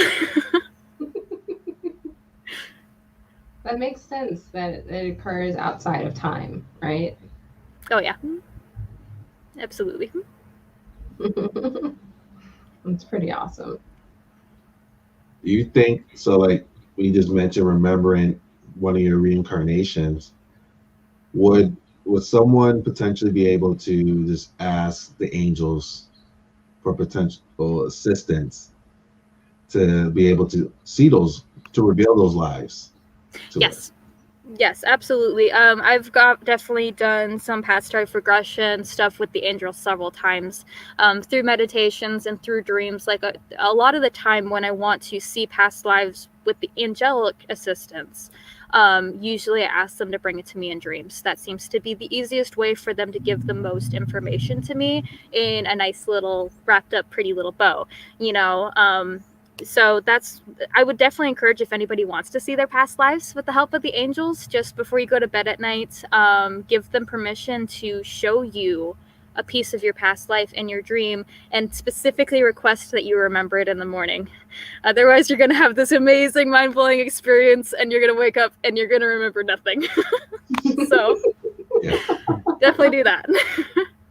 That makes sense that it occurs outside of time, right? Oh, yeah. Absolutely. It's pretty awesome. Do you think, so like we just mentioned remembering one of your reincarnations, would someone potentially be able to just ask the angels for potential assistance to be able to see those, to reveal those lives? Yes. Yes, absolutely. I've definitely done some past life regression stuff with the angels several times through meditations and through dreams. Like a lot of the time when I want to see past lives with the angelic assistance, usually I ask them to bring it to me in dreams. That seems to be the easiest way for them to give the most information to me in a nice little wrapped up pretty little bow, So I would definitely encourage, if anybody wants to see their past lives with the help of the angels, just before you go to bed at night, give them permission to show you a piece of your past life in your dream, and specifically request that you remember it in the morning. Otherwise, you're going to have this amazing, mind-blowing experience, and you're going to wake up and you're going to remember nothing. So definitely do that.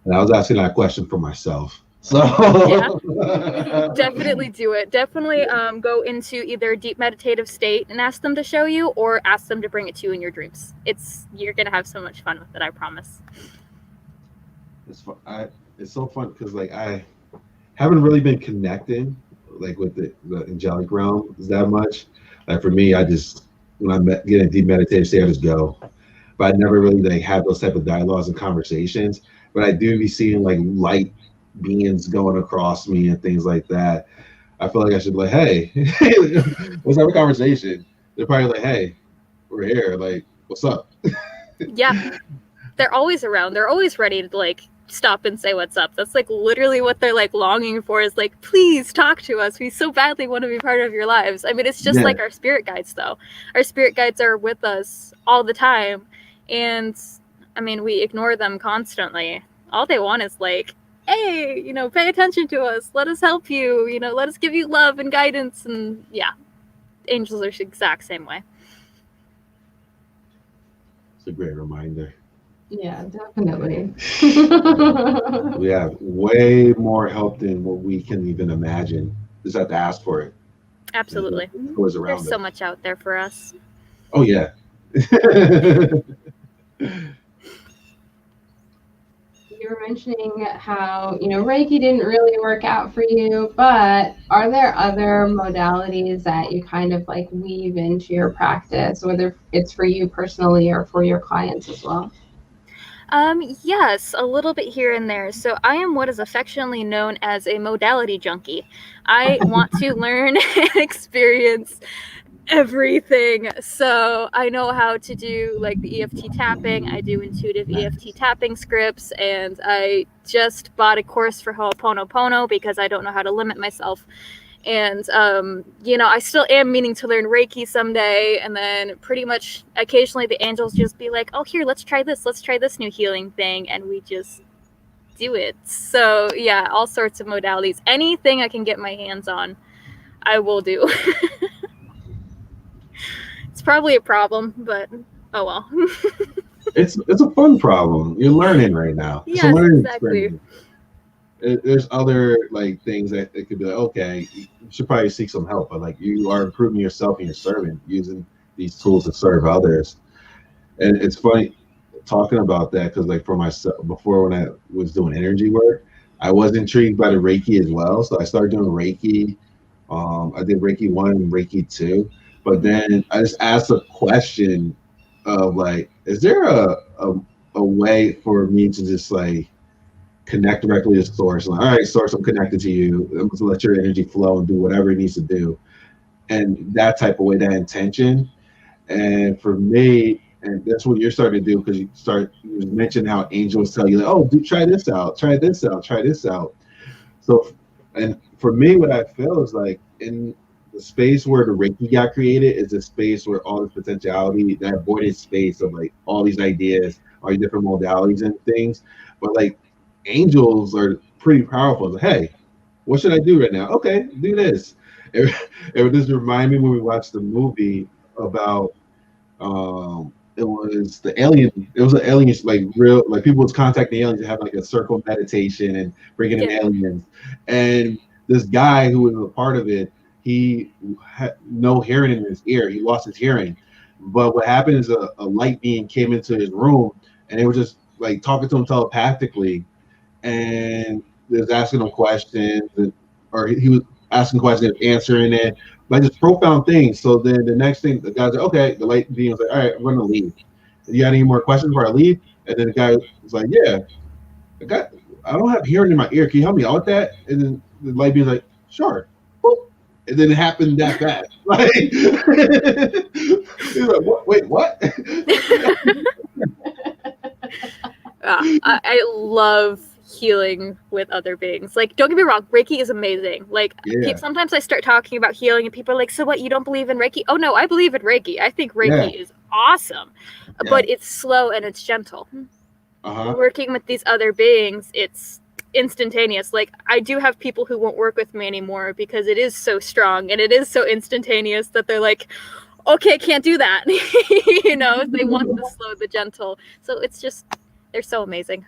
And I was asking that question for myself. So yeah, definitely do it. Definitely go into either a deep meditative state and ask them to show you, or ask them to bring it to you in your dreams. You're gonna have so much fun with it, I promise. It's fun. It's so fun because like haven't really been connecting like with the angelic realm that much. Like for me, I just when get in deep meditative state, I just go. But I never really like have those type of dialogues and conversations. But I do be seeing like light beings going across me and things like that. I feel like I should be like, hey, let's have a conversation. They're probably like, hey, we're here. Like, what's up? Yeah, they're always around. They're always ready to like stop and say what's up. That's like literally what they're like longing for, is like, please talk to us. We so badly want to be part of your lives. I mean, it's just like our spirit guides though. Our spirit guides are with us all the time, and I mean, we ignore them constantly. All they want is like, hey, you know, pay attention to us, let us help you, you know, let us give you love and guidance. And yeah, angels are the exact same way. It's a great reminder. Yeah, definitely. We have way more help than what we can even imagine. Just have to ask for it. Absolutely. There's so much out there for us. Oh yeah. You were mentioning how, you know, Reiki didn't really work out for you, but are there other modalities that you kind of like weave into your practice, whether it's for you personally or for your clients as well? Yes, a little bit here and there. So I am what is affectionately known as a modality junkie. I want to learn and experience everything. So I know how to do like the EFT tapping. I do intuitive EFT tapping scripts, and I just bought a course for Ho'oponopono because I don't know how to limit myself. And, you know, I still am meaning to learn Reiki someday. And then pretty much occasionally the angels just be like, oh, here, let's try this new healing thing. And we just do it. So yeah, all sorts of modalities. Anything I can get my hands on, I will do. It's probably a problem, but oh well. It's a fun problem. You're learning right now. Yes, exactly. Experience. There's other like things that it could be like, okay, you should probably seek some help, but like you are improving yourself and your serving using these tools to serve others. And it's funny talking about that because like for myself, before when I was doing energy work, I was intrigued by the Reiki as well. So I started doing Reiki. I did Reiki 1 and Reiki 2, but then I just asked a question of like, is there a way for me to just like connect directly to source? Like, all right, source, I'm connected to you. I'm going to let your energy flow and do whatever it needs to do. And that type of way, that intention. And for me, and that's what you're starting to do, because you mentioned how angels tell you, like, oh, try this out, try this out, try this out. So, and for me, what I feel is like in the space where the Reiki got created is a space where all this potentiality, that voided space of like all these ideas, all these different modalities and things. But like, angels are pretty powerful. Like, hey, what should I do right now? Okay, do this. It just remind me when we watched the movie about it was the alien. It was an alien, like real, like people was contacting aliens to have like a circle meditation and bringing in aliens. And this guy who was a part of it, he had no hearing in his ear. He lost his hearing. But what happened is a light being came into his room, and they were just like talking to him telepathically. And they was asking him questions, or he was asking questions, answering it, like just profound things. So then the next thing, the guy's like, okay, the light being was like, all right, I'm going to leave. You got any more questions before I leave? And then the guy was like, yeah, I don't have hearing in my ear. Can you help me out with that? And then the light being like, sure. Boop. And then it happened that fast. Like, he's like, what? Wait, what? I love healing with other beings. Like, don't get me wrong, Reiki is amazing. Like, sometimes I start talking about healing and people are like, so what, you don't believe in Reiki? Oh no, I believe in Reiki. I think Reiki is awesome, but it's slow and it's gentle. Working with these other beings, it's instantaneous. Like, I do have people who won't work with me anymore because it is so strong and it is so instantaneous that they're like, okay, can't do that. You know, they want the slow, the gentle. So it's just, they're so amazing.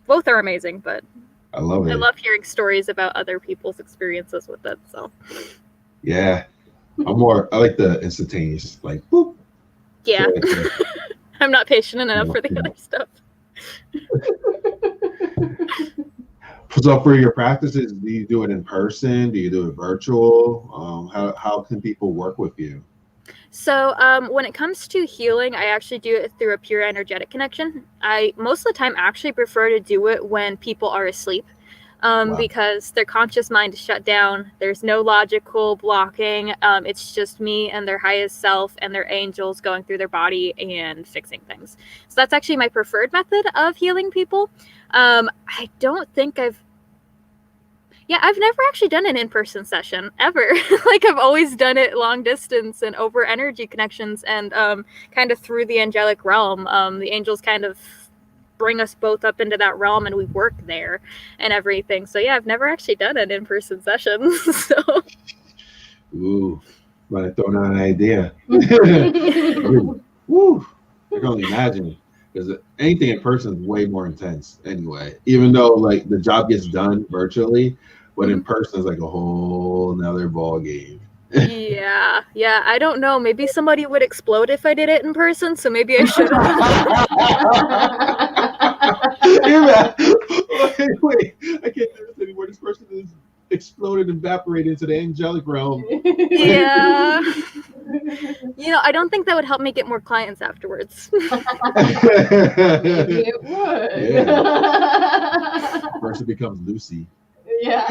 Both are amazing, but I love it. I love hearing stories about other people's experiences with it. So yeah, I like the instantaneous, like boop. Yeah. I'm not patient enough for the other stuff. So for your practices, do you do it in person? Do you do it virtual? How can people work with you? So when it comes to healing, I actually do it through a pure energetic connection. I most of the time actually prefer to do it when people are asleep. Wow. Because their conscious mind is shut down. There's no logical blocking. It's just me and their highest self and their angels going through their body and fixing things. So that's actually my preferred method of healing people. I don't think I've never actually done an in-person session ever. Like I've always done it long distance and over energy connections and kind of through the angelic realm. The angels kind of bring us both up into that realm and we work there and everything. So yeah, I've never actually done an in-person session. So ooh, might have thrown out an idea. Woo, I can only imagine, because anything in person is way more intense anyway, even though like the job gets done virtually, but in person is like a whole nother ball game. yeah, I don't know, maybe somebody would explode if I did it in person, so maybe I shouldn't. Wait, I can't do this anymore. This person is exploded and evaporated into the angelic realm. Yeah. I don't think that would help me get more clients afterwards. Maybe it would. Yeah. Person becomes Lucy. Yeah.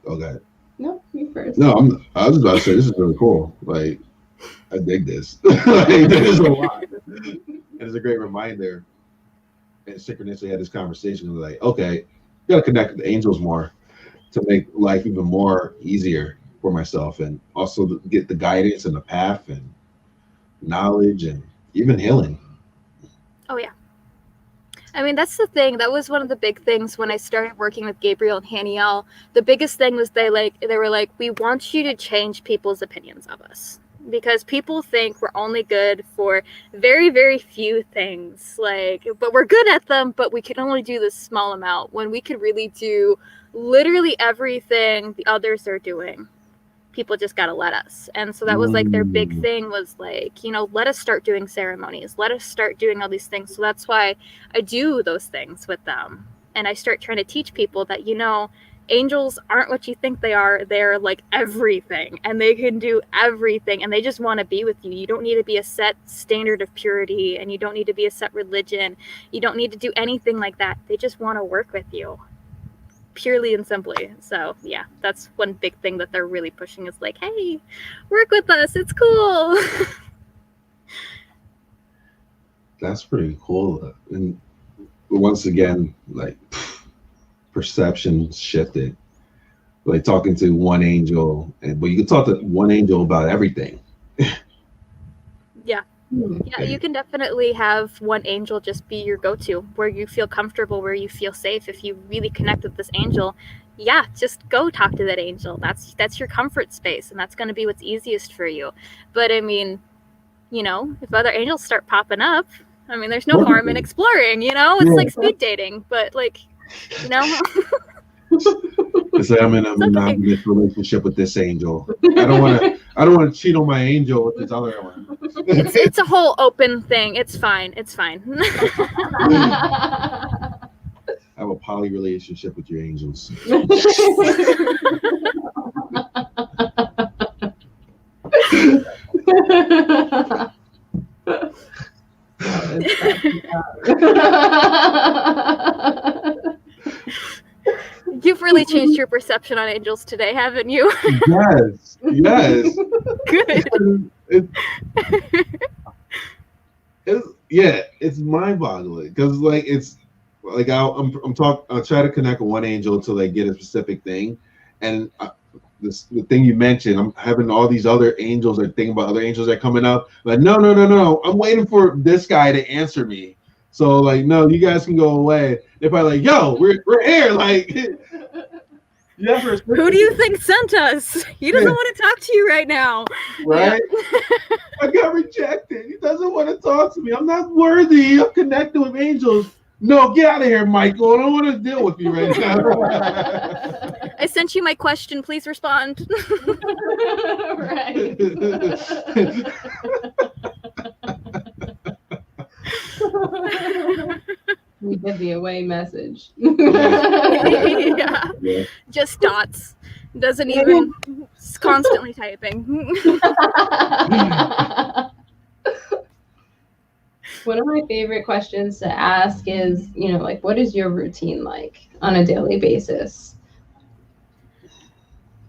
Okay. No, you first. No, I was about to say this is really cool. Like, I dig this. Like, there's a lot. And it's a great reminder. And synchronicity had this conversation. Like, okay, you gotta connect with the angels more to make life even more easier for myself, and also get the guidance and the path and knowledge and even healing. Oh yeah. I mean, that's the thing. That was one of the big things when I started working with Gabriel and Haniel. The biggest thing was they were like, we want you to change people's opinions of us, because people think we're only good for very, very few things. But we're good at them, but we can only do this small amount, when we could really do literally everything the others are doing. People just got to let us. And so that was like their big thing, was like, let us start doing ceremonies. Let us start doing all these things. So that's why I do those things with them. And I start trying to teach people that, angels aren't what you think they are. They're like everything, and they can do everything, and they just want to be with you. You don't need to be a set standard of purity, and you don't need to be a set religion. You don't need to do anything like that. They just want to work with you, purely and simply. So yeah, that's one big thing that they're really pushing, is like, hey, work with us, it's cool. That's pretty cool. And once again, like, perception shifted. Like talking to one angel, but you can talk to one angel about everything. Yeah, you can definitely have one angel just be your go-to, where you feel comfortable, where you feel safe. If you really connect with this angel, yeah, just go talk to that angel. That's your comfort space, and that's going to be what's easiest for you. But I mean, if other angels start popping up, I mean, there's no harm in exploring. It's like speed dating, but like, It's like I'm in a monogamous relationship with this angel. I don't want to cheat on my angel with this other one. It's a whole open thing. It's fine. I have a poly relationship with your angels. You've really changed your perception on angels today, haven't you? Yes. Good. It's mind-boggling, because like it's like I'll try to connect with one angel to like get a specific thing, and the thing you mentioned, I'm having all these other angels, or thinking about other angels that are coming up. Like, no, I'm waiting for this guy to answer me. So like, no, you guys can go away. They're probably like, yo, we're here. Like, who do you think sent us? He doesn't want to talk to you right now. Right? Yeah. I got rejected. He doesn't want to talk to me. I'm not worthy of connecting with angels. No, get out of here, Michael. I don't want to deal with you right now. I sent you my question. Please respond. Right. We did the away message. Yeah. Just dots. Doesn't even, it's constantly typing. One of my favorite questions to ask is, like, what is your routine like on a daily basis?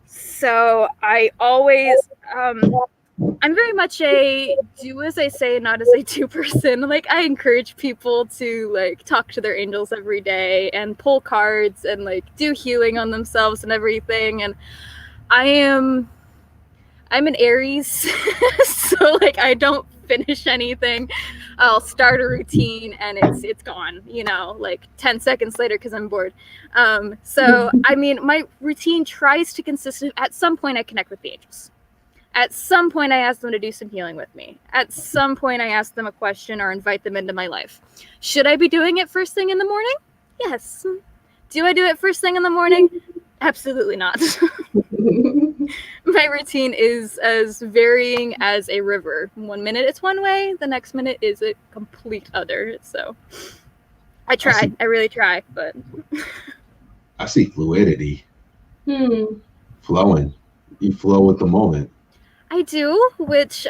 So I always, I'm very much a do as I say, not as I do person. Like, I encourage people to like talk to their angels every day and pull cards and like do healing on themselves and everything. And I'm an Aries, so like I don't finish anything. I'll start a routine and it's gone, like 10 seconds later because I'm bored. So I mean, my routine tries to consist of, at some point I connect with the angels. At some point I ask them to do some healing with me. At some point I ask them a question or invite them into my life. Should I be doing it first thing in the morning? Yes. Do I do it first thing in the morning? Absolutely not. My routine is as varying as a river. 1 minute it's one way, the next minute is a complete other. So I try. I really try, but I see fluidity. Flowing. You flow with the moment. I do, which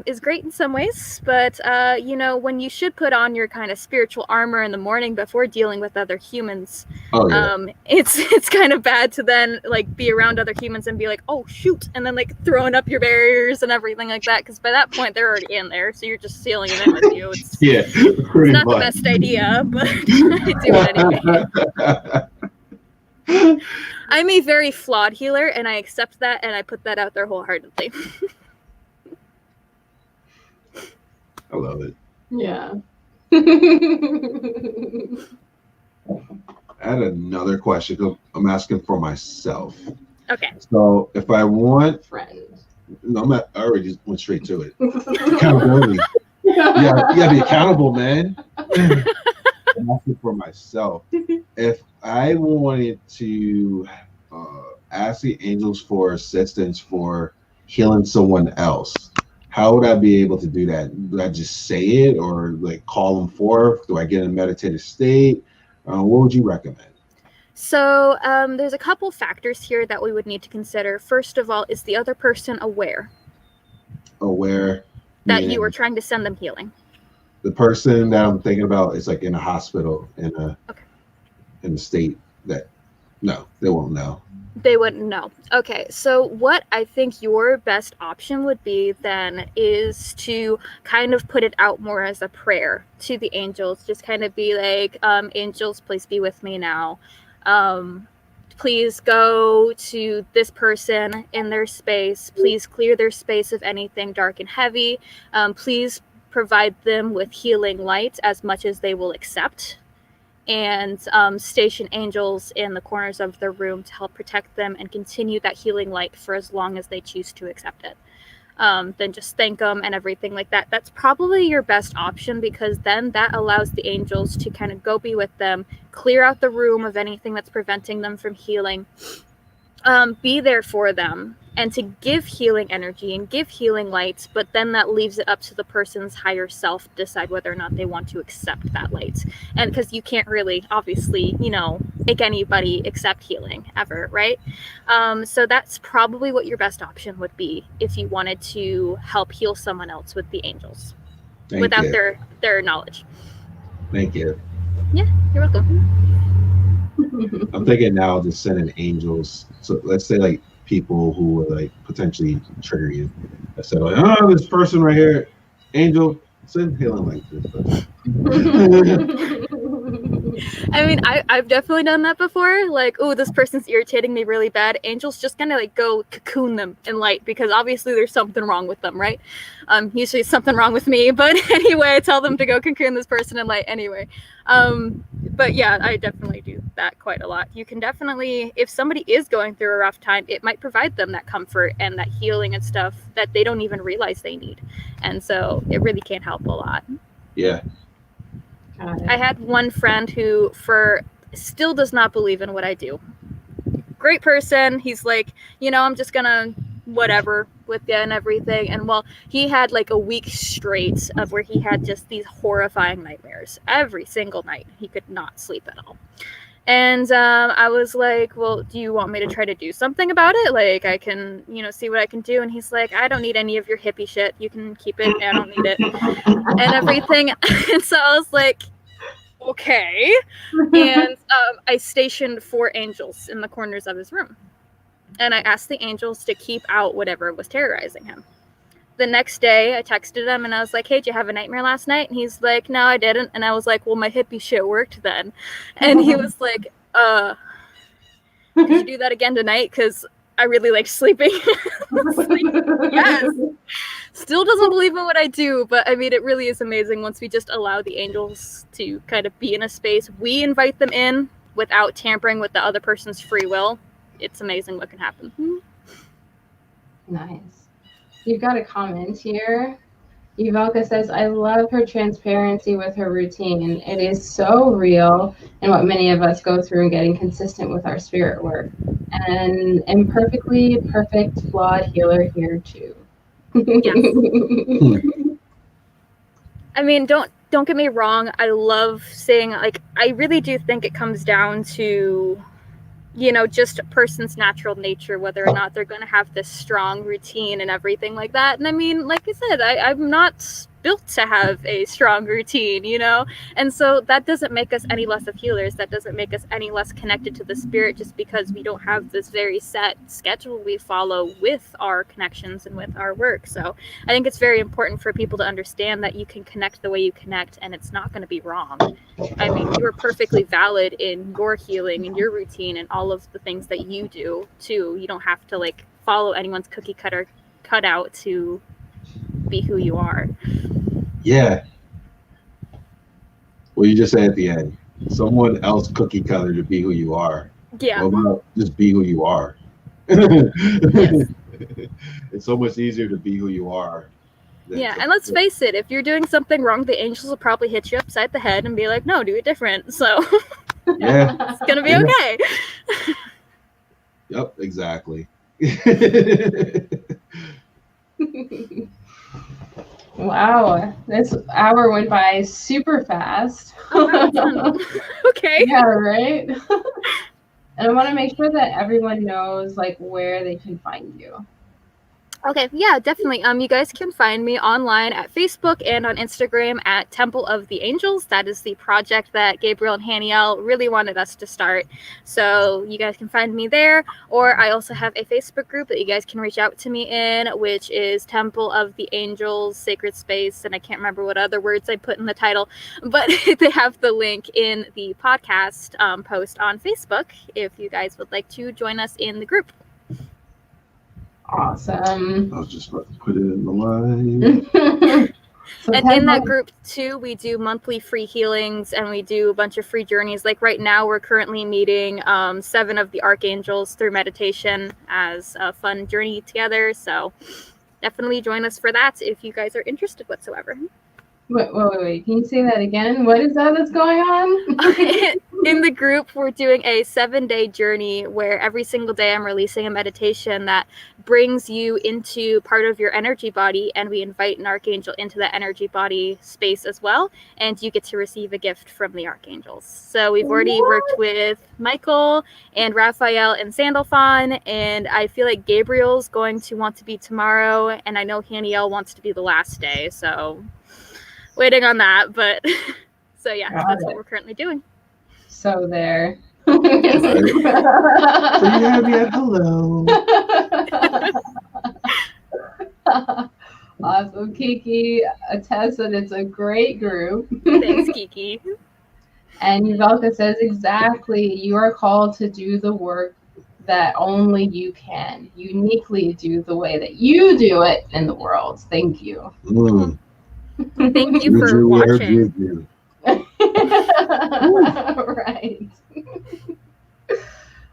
is great in some ways, but when you should put on your kind of spiritual armor in the morning before dealing with other humans, it's kind of bad to then like be around other humans and be like, oh shoot, and then like throwing up your barriers and everything like that, because by that point they're already in there, so you're just sealing them in with you. It's not the best idea, but I do it anyway. I'm a very flawed healer, and I accept that, and I put that out there wholeheartedly. I love it. Yeah. I had another question. I'm asking for myself. Okay. So if I want... No, I already just went straight to it. Accountability. Yeah, be accountable, man. I'm asking for myself. If I wanted to ask the angels for assistance for healing someone else, how would I be able to do that? Do I just say it or like call them forth? Do I get in a meditative state? What would you recommend? So there's a couple factors here that we would need to consider. First of all, is the other person aware? Aware that you were trying to send them healing? The person that I'm thinking about is like in a hospital in a state that no, they won't know. They wouldn't know. Okay, so what I think your best option would be then is to kind of put it out more as a prayer to the angels. Just kind of be like, angels, please be with me now. Please go to this person in their space. Please clear their space of anything dark and heavy. Please provide them with healing light as much as they will accept. And station angels in the corners of the room to help protect them and continue that healing light for as long as they choose to accept it. Then just thank them and everything like that. That's probably your best option, because then that allows the angels to kind of go be with them, clear out the room of anything that's preventing them from healing, be there for them, and to give healing energy and give healing light, but then that leaves it up to the person's higher self to decide whether or not they want to accept that light. And because you can't really, obviously, make anybody accept healing ever, right? So that's probably what your best option would be if you wanted to help heal someone else with the angels. Without their knowledge. Thank you. Yeah, you're welcome. I'm thinking now just sending angels. So let's say like people who would like potentially trigger you. I said, like, oh, this person right here, angel, send healing like this person. I mean, I've definitely done that before. Like, oh, this person's irritating me really bad. Angels just kind of like go cocoon them in light, because obviously there's something wrong with them, right? Usually it's something wrong with me, but anyway, I tell them to go cocoon this person in light anyway. But yeah, I definitely do that quite a lot. You can definitely, if somebody is going through a rough time, it might provide them that comfort and that healing and stuff that they don't even realize they need. And so it really can help a lot. Yeah. I had one friend who still does not believe in what I do. Great person. He's like, I'm just gonna whatever, with you and everything. And well, he had like a week straight of where he had just these horrifying nightmares every single night. He could not sleep at all. And I was like, well, do you want me to try to do something about it? Like, I can, see what I can do. And he's like, I don't need any of your hippie shit. You can keep it. I don't need it. And everything. And so I was like, okay. And I stationed 4 angels in the corners of his room. And I asked the angels to keep out whatever was terrorizing him. The next day, I texted him and I was like, hey, did you have a nightmare last night? And he's like, no, I didn't. And I was like, well, my hippie shit worked then. And he was like, did you do that again tonight? Because I really like sleeping. Yes. Still doesn't believe in what I do, but I mean, it really is amazing once we just allow the angels to kind of be in a space. We invite them in without tampering with the other person's free will. It's amazing what can happen. Nice. You've got a comment here. Ivalka says, I love her transparency with her routine. It is so real and what many of us go through in getting consistent with our spirit work. And imperfectly perfect, flawed healer here too. Yes. I mean, don't get me wrong. I love saying, like, I really do think it comes down to, just a person's natural nature, whether or not they're going to have this strong routine and everything like that. And I mean, like I said, I'm not built to have a strong routine, and so that doesn't make us any less of healers. That doesn't make us any less connected to the spirit just because we don't have this very set schedule we follow with our connections and with our work. So I think it's very important for people to understand that you can connect the way you connect and it's not going to be wrong. I mean, you are perfectly valid in your healing and your routine and all of the things that you do too. You don't have to like follow anyone's cookie cutter cutout to be who you are. Yeah. Well, you just said at the end, someone else cookie cutter to be who you are. Yeah. What about just be who you are? Yes. It's so much easier to be who you are. Yeah, and let's face it, if you're doing something wrong, the angels will probably hit you upside the head and be like, no, do it different. So yeah, it's going to be okay. Yep, exactly. Wow, this hour went by super fast. Okay. Yeah, right? And I want to make sure that everyone knows like where they can find you. Okay, yeah, definitely. You guys can find me online at Facebook and on Instagram at Temple of the Angels. That is the project that Gabriel and Haniel really wanted us to start. So you guys can find me there. Or I also have a Facebook group that you guys can reach out to me in, which is Temple of the Angels Sacred Space. And I can't remember what other words I put in the title, but they have the link in the podcast post on Facebook if you guys would like to join us in the group. Awesome. I was just about to put it in the line. And in that group too, we do monthly free healings and we do a bunch of free journeys. Like right now, we're currently meeting 7 of the archangels through meditation as a fun journey together. So definitely join us for that if you guys are interested whatsoever. Wait. Can you say that again? What is that that's going on? In the group, we're doing a 7-day journey where every single day I'm releasing a meditation that brings you into part of your energy body, and we invite an archangel into that energy body space as well, and you get to receive a gift from the archangels. So we've already worked with Michael and Raphael and Sandalphon, and I feel like Gabriel's going to want to be tomorrow, and I know Haniel wants to be the last day, so waiting on that. But so yeah, that's what we're currently doing. So there. Yes. Hello. Awesome. Kiki attests that it's a great group. Thanks, Kiki. And Yuvalka says, exactly, you are called to do the work that only you can uniquely do the way that you do it in the world. Thank you. Thank you for watching. Right.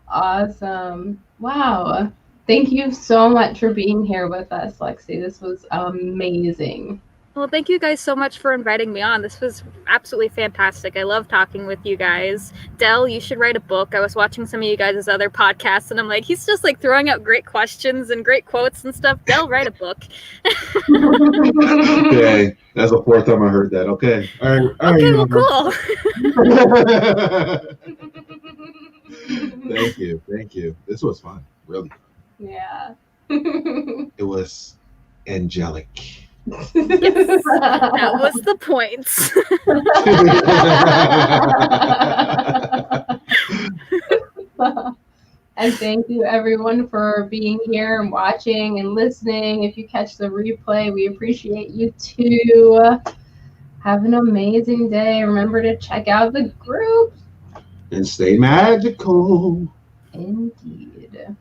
Awesome. Wow. Thank you so much for being here with us, Lexi. This was amazing. Well, thank you guys so much for inviting me on. This was absolutely fantastic. I love talking with you guys. Dell, you should write a book. I was watching some of you guys' other podcasts, and I'm like, he's just like throwing out great questions and great quotes and stuff. Dell, write a book. Okay, that's the fourth time I heard that. Okay, all right. Okay, well, cool. Thank you. This was fun, really. Yeah. It was angelic. Yes, that was the point. And thank you everyone for being here and watching and listening. If you catch the replay, we appreciate you too. Have an amazing day. Remember to check out the group. And stay magical. Indeed.